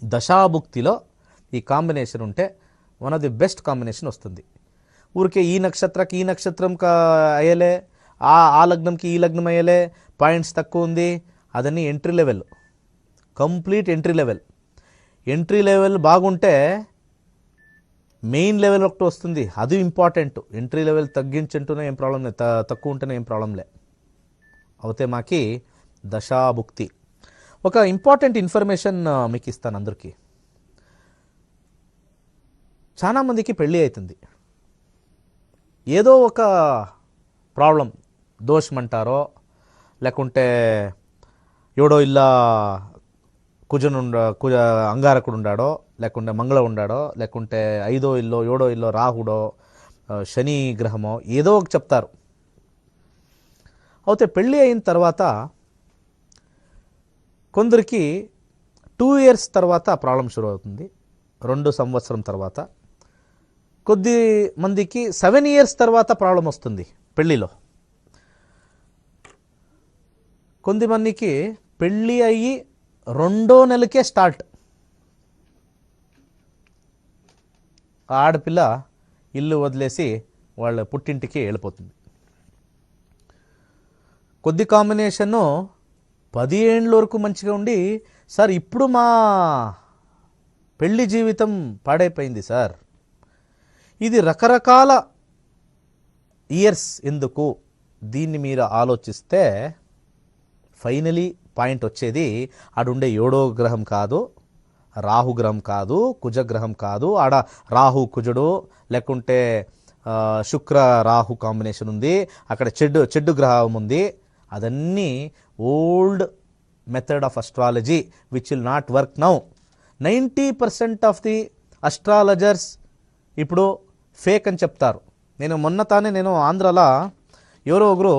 దశాభుక్తిలో ఈ కాంబినేషన్ ఉంటే one of the best combination వస్తుంది. ఊరికే ఈ నక్షత్రకి ఈ నక్షత్రం అయ్యలే, ఆ లగ్నంకి ఈ లగ్నం అయ్యలే, పాయింట్స్ తక్కువ ఉంది, అదన్నీ entry level, complete entry level బాగుంటే మెయిన్ లెవెల్ ఒకటి వస్తుంది, అది ఇంపార్టెంట్. ఎంట్రీ లెవెల్ తగ్గించుంటూనే ఏం ప్రాబ్లం లేదు, తక్కువ ఉంటేనే ఏం ప్రాబ్లం లే. అవుతే మాకి దశాభుక్తి. ఒక ఇంపార్టెంట్ ఇన్ఫర్మేషన్ మీకు ఇస్తాను అందరికీ. చాలామందికి పెళ్ళి అవుతుంది, ఏదో ఒక ప్రాబ్లం, దోషమంటారో లేకుంటే ఎవడో ఇల్లా కుజ అంగారకుడు ఉండాడో, లేకుంటే మంగళ ఉండాడో, లేకుంటే 5వ ఇల్లో 7వ ఇల్లో రాహుడో శని గ్రహమో ఏదో ఒక చెప్తారు. అయితే పెళ్ళి అయిన తర్వాత కొందరికి 2 years తర్వాత ప్రాబ్లం షురు అవుతుంది, 2 సంవత్సరం తర్వాత. కొద్ది మందికి 7 years తర్వాత ప్రాబ్లం వస్తుంది పెళ్ళిలో. కొంతమందికి పెళ్ళి అయ్యి 2వ నెలకే స్టార్ట్, ఆడపిల్ల ఇల్లు వదిలేసి వాళ్ళ పుట్టింటికి వెళ్ళిపోతుంది. కొద్ది కాంబినేషను 10 ఏళ్ళ వరకు మంచిగా ఉండి, సార్ ఇప్పుడు మా పెళ్లి జీవితం పాడైపోయింది సార్. ఇది రకరకాల ఇయర్స్ ఎందుకు, దీన్ని మీరు ఆలోచిస్తే ఫైనలీ పాయింట్ వచ్చేది ఆడుండే 7వ గ్రహం కాదు, రాహుగ్రహం కాదు, కుజగ్రహం కాదు. ఆడ రాహు కుజుడు లేకుంటే శుక్ర రాహు కాంబినేషన్ ఉంది, అక్కడ చెడ్డు గ్రహం ఉంది. అదన్నీ old method of astrology which will not work now. 90% of the astrologers ఇప్పుడు ఫేక్ అని చెప్తారు. నేను ఆంధ్రాలో ఎవరో ఒకరు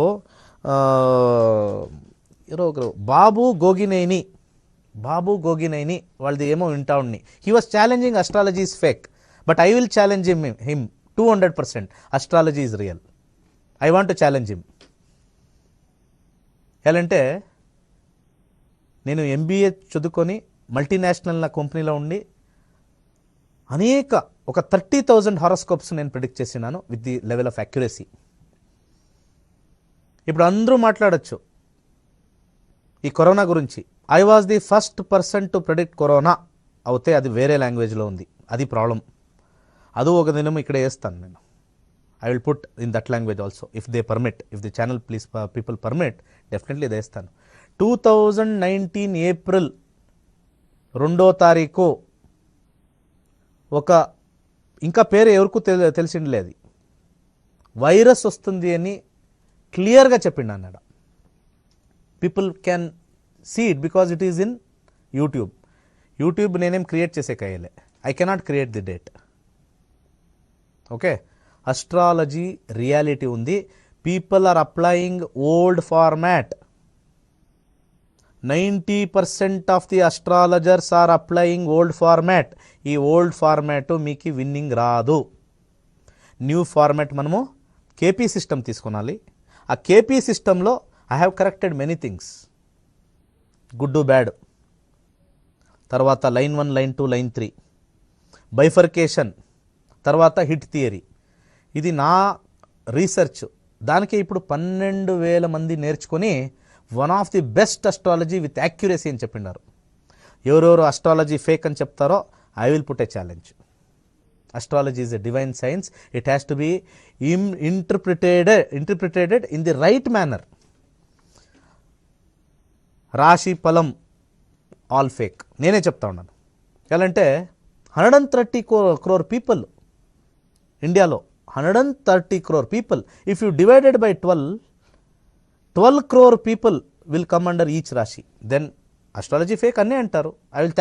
బాబు గోగినేని వాళ్ళది ఏమో వింటా ఉన్ని. He was challenging astrology is fake, but I will challenge him 200%. Astrology is real. I want to challenge him. ఎలాంటే నేను MBA చదువుకొని మల్టీనేషనల్ కంపెనీలో ఉండి ఒక 30,000 హారోస్కోప్స్ నేను ప్రిడిక్ట్ చేసినాను with the level of accuracy. ఇప్పుడు అందరూ మాట్లాడచ్చు ఈ కరోనా గురించి. I was the first person to predict corona. అవుతే అది వేరే లాంగ్వేజ్లో ఉంది, అది ప్రాబ్లం. అది ఒక దినం ఇక్కడ వేస్తాను నేను. I will put in that language also if they permit, if the channel people permit, definitely ఇది వేస్తాను. 2019 ఏప్రిల్ 2వ తారీఖు ఇంకా పేరు ఎవరికి తెలిసిండలేదు, వైరస్ వస్తుంది అని క్లియర్గా చెప్పిండు అన్నాడు. People can see it because it is in YouTube నేనేం క్రియేట్ చేసే కయ్యలే. I cannot create the date. Okay, astrology reality ఉంది. People are applying old format. 90% of the astrologers are applying old format. ఈ ఓల్డ్ ఫార్మాట్ మీకు విన్నింగ్ రాదు. న్యూ ఫార్మాట్ మనము కేపీ సిస్టమ్ తీసుకునాలి. ఆ కేపీ సిస్టంలో I have corrected many things, good bad. తర్వాత లైన్ 1, లైన్ 2, లైన్ 3, బైఫర్కేషన్, తర్వాత హిట్ థియరీ. ఇది నా రీసెర్చ్. దానికి ఇప్పుడు 12,000 మంది నేర్చుకొని one of the best astrology with accuracy అని చెప్పినారు. ఎవరెవరు అస్ట్రాలజీ ఫేక్ అని చెప్తారో I will put a challenge. Astrology is a divine science. It has to be interpreted in the right manner. రాశి ఫలం ఆల్ ఫేక్, నేనే చెప్తా ఉన్నాను. ఎలా అంటే 130 crore పీపుల్ ఇండియాలో, 130 crore people. If you divided by 12 crore people will come under each రాశి. దెన్ అస్ట్రాలజీ ఫేక్ అన్నీ అంటారు. I will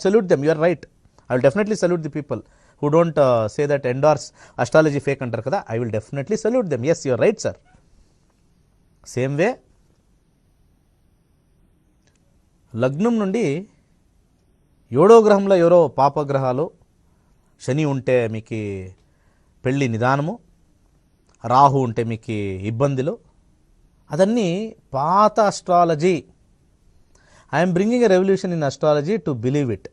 salute them. You are right. I will definitely salute the people who don't say that endorse astrology fake అంటారు కదా. I will definitely salute them. Yes, you are right sir. Same way లగ్నం నుండి 7వ గ్రహంలో ఎవరో పాపగ్రహాలు శని ఉంటే మీకు పెళ్ళి నిదానము, రాహు ఉంటే మీకు ఇబ్బందులు, అదన్నీ పాత astrology. I'm bringing a revolution in astrology to believe it.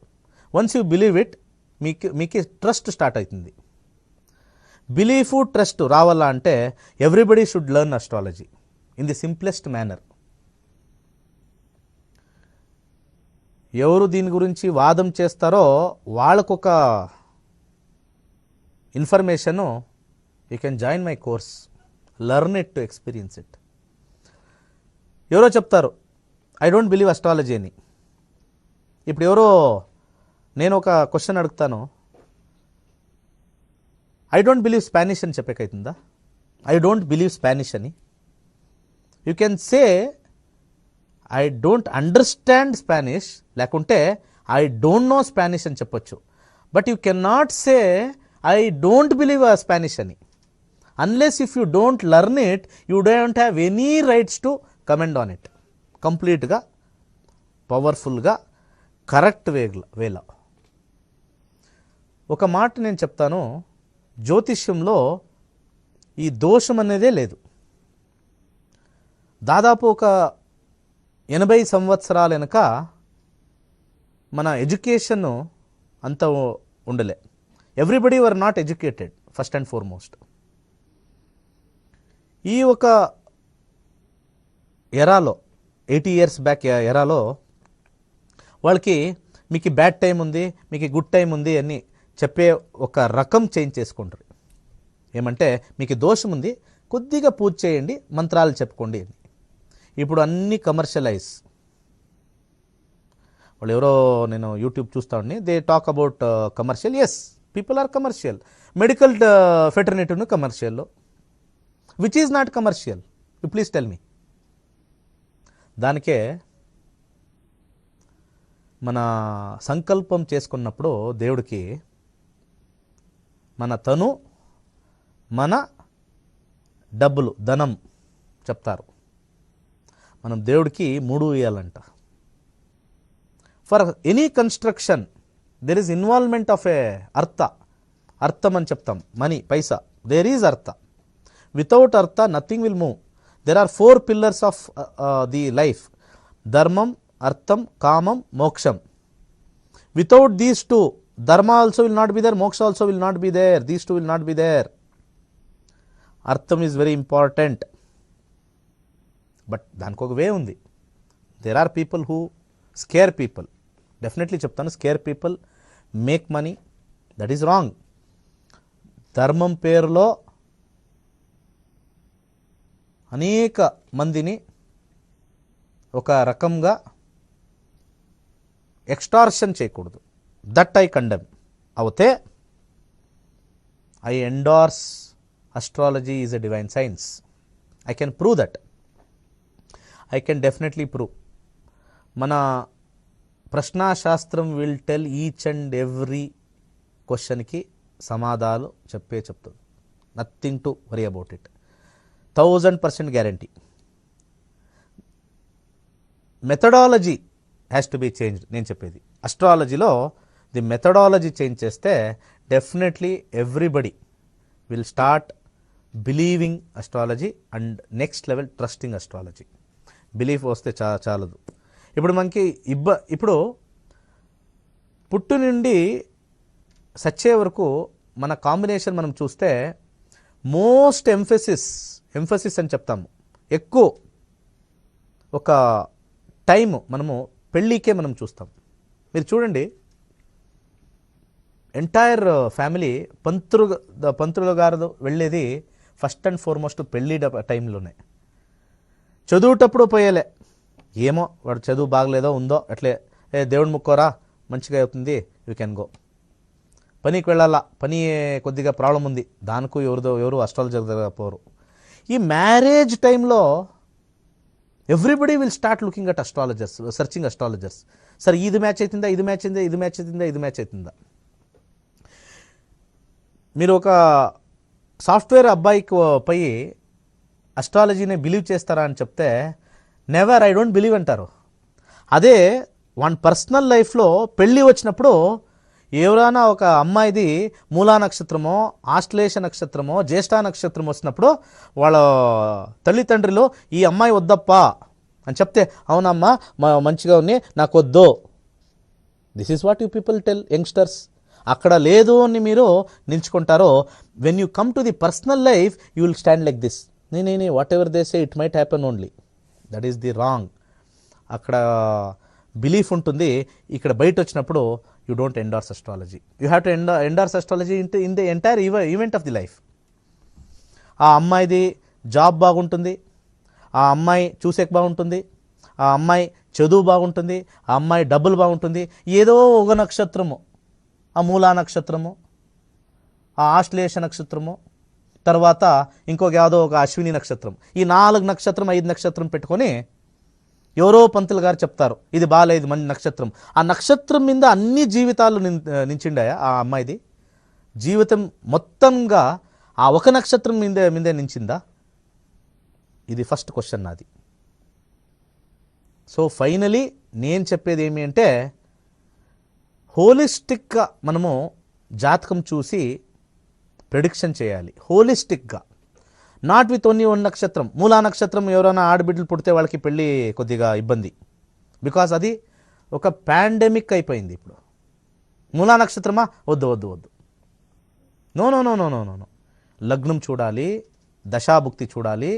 Once you believe it, మీకు ట్రస్ట్ స్టార్ట్ అవుతుంది. బిలీఫ్ ట్రస్ట్ రావాలా అంటే everybody should learn astrology in the simplest manner. ఎవరు దీని గురించి వాదం చేస్తారో వాళ్ళకొక information, you can join my course, learn it to experience it. ఎవరో చెప్తారు ఐ డోంట్ బిలీవ్ అస్ట్రాలజీ అని. ఇప్పుడు ఎవరో, నేను ఒక క్వశ్చన్ అడుగుతాను, ఐ డోంట్ బిలీవ్ స్పానిష్ అని చెప్పేకైతుందా? ఐ డోంట్ బిలీవ్ స్పానిష్ అని. You can say I don't understand Spanish, లేకుంటే ఐ డోంట్ నో స్పానిష్ అని చెప్పొచ్చు. But you can not say I don't believe Spanish అని. Unless if you don't learn it, you don't have any rights to comment on it. కంప్లీట్గా పవర్ఫుల్గా కరెక్ట్ వేలో. ఒక మాట నేను చెప్తాను, జ్యోతిష్యంలో ఈ దోషం అనేదే లేదు. దాదాపు ఒక 80 సంవత్సరాల వెనక మన ఎడ్యుకేషన్ అంత ఉండలే. Everybody were not educated first and foremost. ఈ ఒక ఎరాలో 80 years బ్యాక్ ఎరాలో వాళ్ళకి మీకు బ్యాడ్ టైం ఉంది, మీకు గుడ్ టైం ఉంది అని చెప్పే ఒక రకం చేంజ్ చేసుకుంటారు. ఏమంటే మీకు దోషం ఉంది, కొద్దిగా పూజ చేయండి, మంత్రాలు చెప్పుకోండి అని. ఇప్పుడు అన్నీ కమర్షియలైజ్. వాళ్ళు ఎవరో, నేను యూట్యూబ్ చూస్తా ఉండి, they talk about commercial. Yes, people are commercial. Medical ఫెటర్నిటీను commercial. Which is not commercial? You please tell me. దానికే మన సంకల్పం చేసుకున్నప్పుడు దేవుడికి మన తను, మన డబ్బులు, ధనం చెప్తారు. మనం దేవుడికి 3 ఇవ్వాలంట. For any construction there is involvement of a అర్థ. అర్థం అని చెప్తాం, మనీ, పైసా. దేర్ ఈజ్ అర్థ. వితౌట్ అర్థ nothing will move. There are 4 pillars of the life: ధర్మం, అర్థం, కామం, మోక్షం. వితౌట్ దీస్ 2, ధర్మ also will not be there, మోక్ష also will not be there. These 2 will not be there. అర్థం ఈజ్ వెరీ ఇంపార్టెంట్. బట్ దానికి ఒక వే ఉంది. There are people who scare people. Definitely చెప్తాను, scare people make money. That is wrong. ధర్మం పేరులో అనేక మందిని ఒక రకంగా ఎక్స్టార్షన్ చేయకూడదు. That I condemn. అవుతే I endorse astrology is a divine science. I can prove that. I can definitely prove. మన ప్రశ్నాశాస్త్రం will tell each and every క్వశ్చన్కి సమాధానాలు చెప్తుంది. Nothing to worry about it. 1000% guarantee. Methodology has to be changed. నేను చెప్పేది అస్ట్రాలజీలో ది మెథడాలజీ చేంజ్ చేస్తే definitely everybody will start believing astrology and next level trusting astrology. Belief వస్తే చాలదు. ఇప్పుడు మనకి ఇప్పుడు పుట్టు నుండి సచ్చే వరకు మన కాంబినేషన్ మనం చూస్తే మోస్ట్ ఎంఫసిస్ అని చెప్తాము. ఎక్కువ ఒక టైం మనము పెళ్ళికే మనం చూస్తాం. మీరు చూడండి, ఎంటైర్ ఫ్యామిలీ పంతులు గారు వెళ్ళేది ఫస్ట్ అండ్ ఫార్మోస్ట్ పెళ్ళి టైంలోనే. చదువుటప్పుడు పోయేలే, ఏమో వాడు చదువు బాగలేదో ఉందో అట్లే, దేవుడు ముక్కోరా మంచిగా అవుతుంది, యూ కెన్ గో. పనికి వెళ్ళాలా, పని కొద్దిగా ప్రాబ్లం ఉంది, దానికి ఎవరు అస్ట్రాలజీ పోరు. ఈ మ్యారేజ్ టైంలో everybody will start looking at astrologers, searching astrologers. సరే ఇది మ్యాచ్ అవుతుందా, ఇది మ్యాచ్ అయిందా, ఇది మ్యాచ్ అవుతుందా, ఇది మ్యాచ్ అవుతుందా. మీరు ఒక సాఫ్ట్వేర్ అబ్బాయికి పోయి అస్ట్రాలజీని బిలీవ్ చేస్తారా అని చెప్తే నెవర్, ఐ డోంట్ బిలీవ్ అంటారు. అదే వన్ పర్సనల్ లైఫ్లో పెళ్ళి వచ్చినప్పుడు ఎవరైనా ఒక అమ్మాయిది మూలా నక్షత్రమో ఆశ్లేష నక్షత్రమో జ్యేష్ఠ నక్షత్రం వచ్చినప్పుడు వాళ్ళ తల్లిదండ్రులు ఈ అమ్మాయి వద్దప్పా అని చెప్తే అవునమ్మా మంచిగా ఉంది నాకు వద్దు. This is what you people tell youngsters. అక్కడ లేదు అని మీరు నిల్చుకుంటారో, when you come to the personal life you will stand like this. నేనే whatever they say it might happen only. That is the wrong. అక్కడ బిలీఫ్ ఉంటుంది, ఇక్కడ బయట వచ్చినప్పుడు you don't endorse astrology. You have to endorse astrology in the entire event of the life. ఆ అమ్మాయిది జాబ్ బాగుంటుంది, ఆ అమ్మాయి చూసేకి బాగుంటుంది, ఆ అమ్మాయి చదువు బాగుంటుంది, ఆ అమ్మాయి డబ్బులు బాగుంటుంది. ఏదో ఒక నక్షత్రము, ఆ మూలా నక్షత్రము, ఆ ఆశ్లేష నక్షత్రము, తర్వాత ఇంకొక ಯಾವುದೋ ఒక అశ్విని నక్షత్రం, ఈ 4 నక్షత్రం 5 నక్షత్రం పెట్టుకొని ఎవరో పంతులు గారు చెప్తారు ఇది బాగాలేదు మంచి నక్షత్రం. ఆ నక్షత్రం మీద అన్ని జీవితాలు నించిండాయా ఆ అమ్మాయిది? జీవితం మొత్తంగా ఆ ఒక నక్షత్రం మీదే నించిందా? ఇది ఫస్ట్ క్వశ్చన్ నాది. సో ఫైనలీ నేను చెప్పేది ఏమి అంటే, హోలిస్టిక్గా మనము జాతకం చూసి ప్రెడిక్షన్ చేయాలి. హోలిస్టిక్గా, నాట్ విత్ ఓన్లీ వన్ నక్షత్రం. మూలా నక్షత్రం ఎవరైనా ఆడబిడ్డలు పుడితే వాళ్ళకి పెళ్ళి కొద్దిగా ఇబ్బంది, బికాస్ అది ఒక పాండమిక్ అయిపోయింది ఇప్పుడు. మూలా నక్షత్రమా వద్దు వద్దు వద్దు, no no no no no no. లగ్నం చూడాలి, దశాభుక్తి చూడాలి.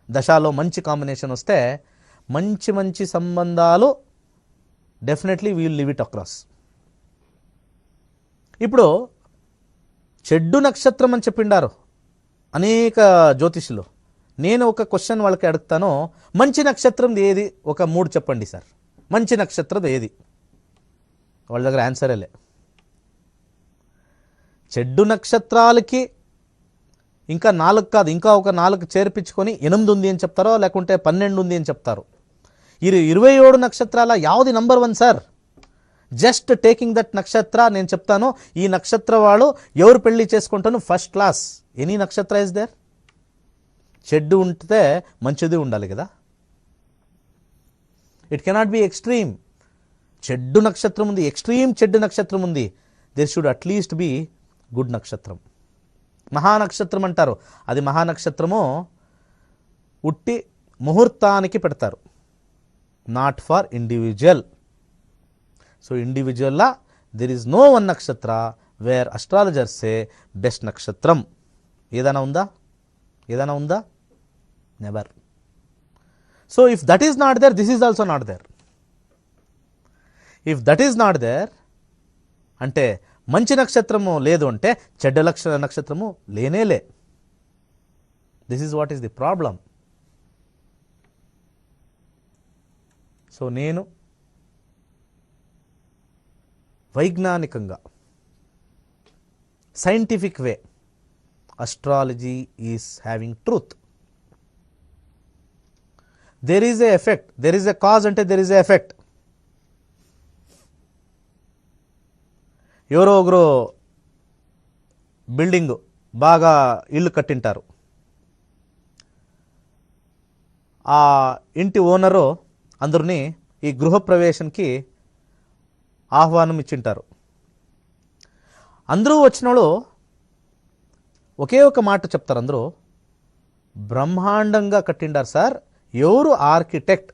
దశాలో మంచి కాంబినేషన్ వస్తే మంచి మంచి సంబంధాలు definitely wheel live it across. ఇప్పుడు చెడ్డు నక్షత్రం అని చెప్పిండారు అనేక జ్యోతిషులు. నేను ఒక క్వశ్చన్ వాళ్ళకి అడుగుతాను, మంచి నక్షత్రం ఏది? ఒక 3 చెప్పండి సార్, మంచి నక్షత్రం ఏది? వాళ్ళ దగ్గర ఆన్సరేలే. చెడ్డు నక్షత్రాలకి ఇంకా 4 కాదు, ఇంకా ఒక 4 చేర్పించుకొని 8 ఉంది అని చెప్తారో, లేకుంటే 12 ఉంది అని చెప్తారు. 27 నక్షత్రాల యావది number 1 sir? Just taking that నక్షత్ర నేను చెప్తాను, ఈ నక్షత్ర వాడు ఎవరు పెళ్లి చేసుకుంటాను ఫస్ట్ క్లాస్. ఎనీ నక్షత్ర ఇస్ దేర్. చెడ్డు ఉంటే మంచిది ఉండాలి కదా. It cannot be extreme. చెడ్డు నక్షత్రం ఉంది, ఎక్స్ట్రీమ్ చెడ్డు నక్షత్రం ఉంది. There should at least be good నక్షత్రం. మహానక్షత్రం అంటారు, అది మహానక్షత్రము ఉట్టి ముహూర్తానికి పెడతారు, నాట్ ఫర్ ఇండివిజువల్. సో ఇండివిజువల్లా దెర్ ఈజ్ నో వన్ నక్షత్ర వేర్ అస్ట్రాలజర్స్ సే బెస్ట్ నక్షత్రం. ఏదైనా ఉందా? ఏదైనా ఉందా? Never. So if that is not there, this is also not there. If that is not there అంటే మంచి నక్షత్రము లేదు అంటే చెడ్డ నక్షత్రము లేనేలే. This is what is the problem. So నేను వైజ్ఞానికంగా scientific way astrology is having truth. There is a effect, there is a cause ante there is a effect. ఎవరో ఒకరు బిల్డింగ్ బాగా ఇల్లు కట్టింటారు, ఆ ఇంటి ఓనరు అందరినీ ఈ గృహప్రవేశానికి ఆహ్వానం ఇచ్చింటారు. అందరూ వచ్చిన వాళ్ళు ఒకే ఒక మాట చెప్తారు, అందరూ బ్రహ్మాండంగా కట్టిండారు సార్, ఎవరు ఆర్కిటెక్ట్,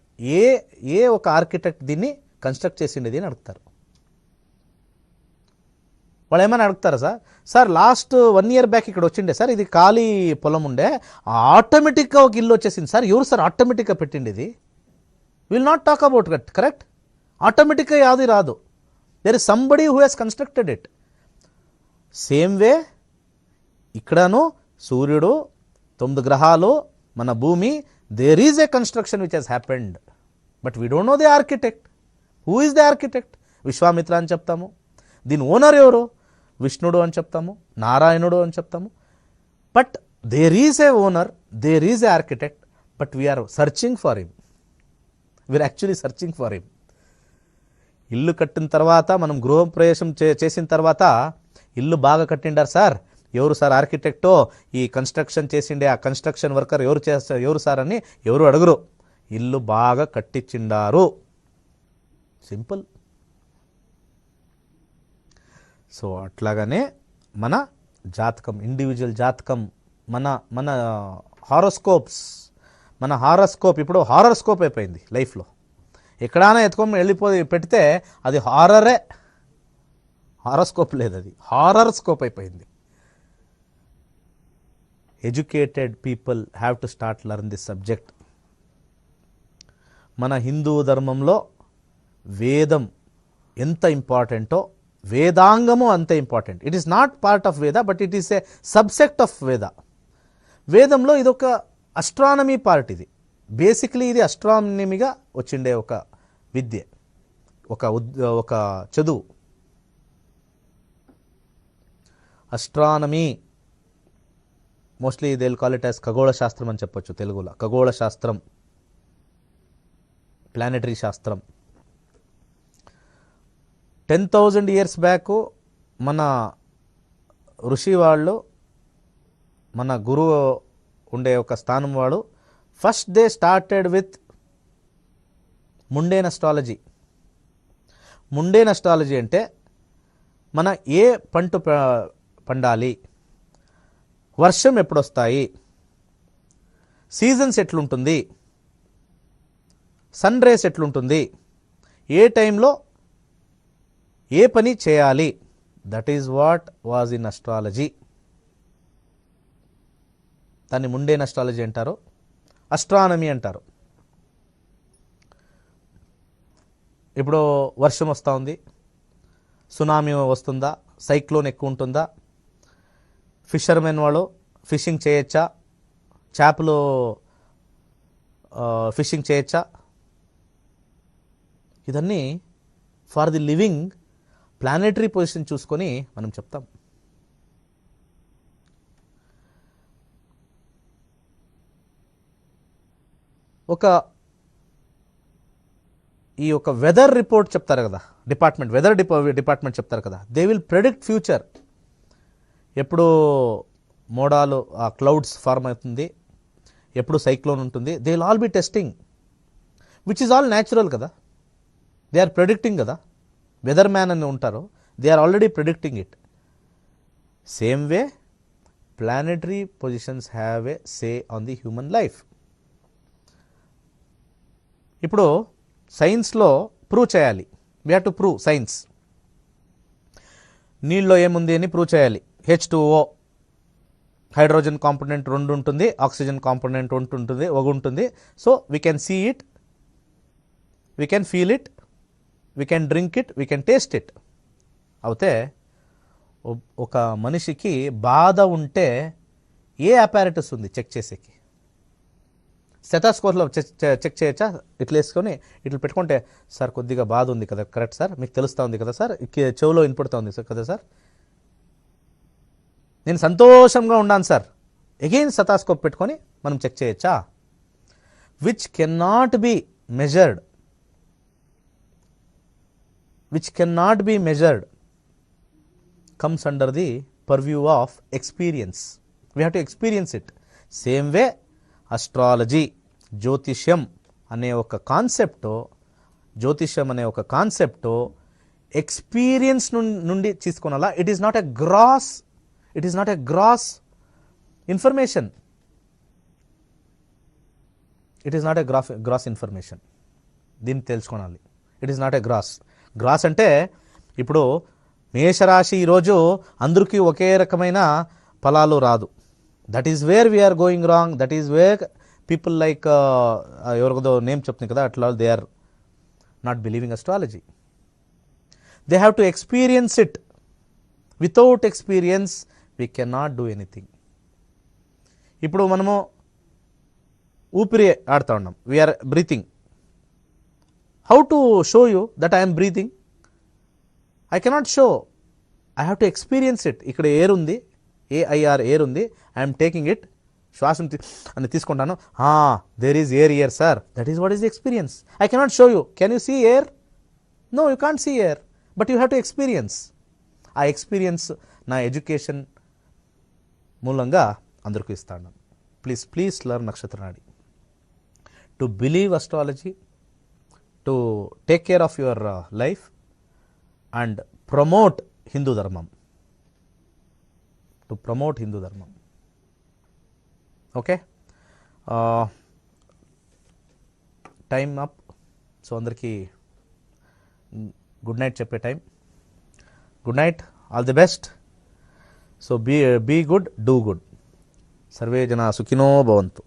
ఏ ఒక ఆర్కిటెక్ట్ దీన్ని కన్స్ట్రక్ట్ చేసిండేది అని అడుగుతారు. వాళ్ళు ఏమైనా అడుగుతారా sir? Sir last 1 year back ఇక్కడ వచ్చిండే సార్, ఇది ఖాళీ పొలం ఉండే, ఆటోమేటిక్గా ఒక ఇల్లు వచ్చేసింది సార్, ఎవరు సార్ ఆటోమేటిక్గా పెట్టిండేది? Will not talk about that, correct? ఆటోమేటిక్గా యాది రాదు. There is somebody who has constructed it. Same way ఇక్కడను సూర్యుడు, 9 గ్రహాలు, మన భూమి, there is a construction which has happened, but we don't know the architect. Who is the architect? Vishwamitra అని చెప్తాము, దీని ఓనర్ ఎవరు? విష్ణుడు అని చెప్తాము, నారాయణుడు అని చెప్తాము. But there is a owner, there is a architect, but we are searching for him. We are actually searching for him. ఇల్లు కట్టిన తర్వాత, మనం గృహప్రవేశం చేసిన తర్వాత, ఇల్లు బాగా కట్టిండారు సార్, ఎవరు సార్ ఆర్కిటెక్టో, ఈ కన్స్ట్రక్షన్ చేసిండే ఆ కన్స్ట్రక్షన్ వర్కర్ ఎవరు చేస్తారు, ఎవరు సార్ అని ఎవరు అడగరు. ఇల్లు బాగా కట్టించిండారు, సింపుల్. సో అట్లాగానే మన జాతకం, ఇండివిజువల్ జాతకం, మన మన హారోస్కోప్స్, మన హారోస్కోప్ ఇప్పుడు హారోస్కోప్ అయిపోయింది లైఫ్లో. ఎక్కడైనా ఎత్తుకొని వెళ్ళిపోయి పెడితే అది హారరే, హారోస్కోప్ లేదు, అది హారర్స్కోప్ అయిపోయింది. Educated people have to start learn this subject. మన హిందూ ధర్మంలో వేదం ఎంత ఇంపార్టెంటో వేదాంగము అంత important. It is not part of Veda, but it is a subject of Veda. వేదంలో ఇదొక అస్ట్రానమీ పార్ట్. ఇది బేసిక్లీ ఇది అస్ట్రానమీగా వచ్చిండే ఒక విద్య, ఒక చదువు. Astronomy mostly they will call it as ఖగోళ శాస్త్రం అని చెప్పొచ్చు తెలుగులో. ఖగోళ శాస్త్రం, ప్లానెటరీ శాస్త్రం. 10,000 years బ్యాక్ మన ఋషి వాళ్ళు, మన గురువు ఉండే ఒక స్థానం వాడు, first they started with mundane astrology. Mundane astrology అంటే మన ఏ పంట పండాలి, వర్షం ఎప్పుడొస్తాయి, సీజన్స్ ఎట్లుంటుంది, సన్ రేస్ ఎట్లుంటుంది, ఏ టైంలో ఏ పని చేయాలి, that is what was in astrology. దాన్ని ముండేన్ అస్ట్రాలజీ అంటారు, అస్ట్రానమీ అంటారు. ఇప్పుడు వర్షం వస్తూ ఉంది, సునామీ వస్తుందా, సైక్లోన్ ఎక్కువ ఉంటుందా, ఫిషర్మెన్ వాళ్ళు ఫిషింగ్ చేయొచ్చా, చేపలు ఫిషింగ్ చేయొచ్చా, ఇదన్నీ for the living planetary position చూసుకొని మనం చెప్తాం. ఈ యొక్క వెదర్ రిపోర్ట్ చెప్తారు కదా డిపార్ట్మెంట్, వెదర్ డిపార్ట్మెంట్ చెప్తారు కదా, దే విల్ ప్రెడిక్ట్ ఫ్యూచర్. ఎప్పుడు మోడాలు ఆ క్లౌడ్స్ ఫార్మ్ అవుతుంది, ఎప్పుడు సైక్లోన్ ఉంటుంది, they will all be testing, which is all natural కదా. దే ఆర్ ప్రెడిక్టింగ్ కదా, వెదర్ మ్యాన్ అని ఉంటారు, they are already predicting it. Same way planetary positions have a say on the human life. ఇప్పుడు సైన్స్లో ప్రూవ్ చేయాలి, we have to prove science. నీళ్ళలో ఏముంది అని ప్రూవ్ చేయాలి. H2O, హైడ్రోజన్ కాంపోనెంట్ 2 ఉంటుంది, ఆక్సిజన్ కాంపోనెంట్ 1 ఉంటుంది, ఉంటుంది. So we can see it, we can feel it, we can drink it, we can taste it. అయితే ఒక మనిషికి బాధ ఉంటే ఏ అపారటస్ ఉంది చెక్ చేసేకి? స్టెథోస్కోప్లో చెక్ చేయొచ్చా? ఇట్లా వేసుకొని ఇట్లా పెట్టుకుంటే, సార్ కొద్దిగా బాధ ఉంది కదా, కరెక్ట్ సార్, మీకు తెలుస్తూ ఉంది కదా సార్, చెవులో వినపడుతూ ఉంది సార్ కదా సార్, నేను సంతోషంగా ఉన్నాను సార్, అగైన్ స్టెథోస్కోప్ పెట్టుకొని మనం చెక్ చేయొచ్చా? Which can not be measured, which cannot be measured, comes under the purview of experience. We have to experience it. Same way astrology, జ్యోతిష్యం అనే ఒక కాన్సెప్ట్ ఎక్స్పీరియన్స్ నుండి తీసుకోనాలా. It is not a gross information. It is not a gross information. దీన్ని తెలుసుకోనాలి. It is not a gross అంటే ఇప్పుడు మేషరాశి ఈరోజు అందరికీ ఒకే రకమైన ఫలాలు రాదు. That is where we are going wrong. That is where people like ఎవరిదో నేమ్ చెప్తుంది కదా, అట్లా they are not believing astrology. They have to experience it. Without experience we can not do anything. ఇప్పుడు మనము ఊపిరి ఆడుతూ ఉన్నాం, we are breathing. How to show you that I am breathing? I cannot show. I have to experience it. ఇక్కడ ఎయిర్ ఉంది, AIR ఎయిర్ ఉంది, I am taking it, శ్వాసం అని తీసుకుంటాను. there is air here sir, that is what is the experience. I cannot show you. Can you see air? No, you can't see air, but you have to experience. ఆ ఎక్స్పీరియన్స్ నా ఎడ్యుకేషన్ మూలంగా అందరికీ ఇస్తాను. ప్లీజ్ లర్న్ నక్షత్ర నాడి. To believe astrology, to take care of your life and promote Hindu ధర్మం, టు ప్రమోట్ హిందూ ధర్మం. Okay, time up. సో అందరికీ గుడ్ నైట్ చెప్పే time. Good night, all the best. So be good, do good. సర్వే జనా సుఖినో భవంతు.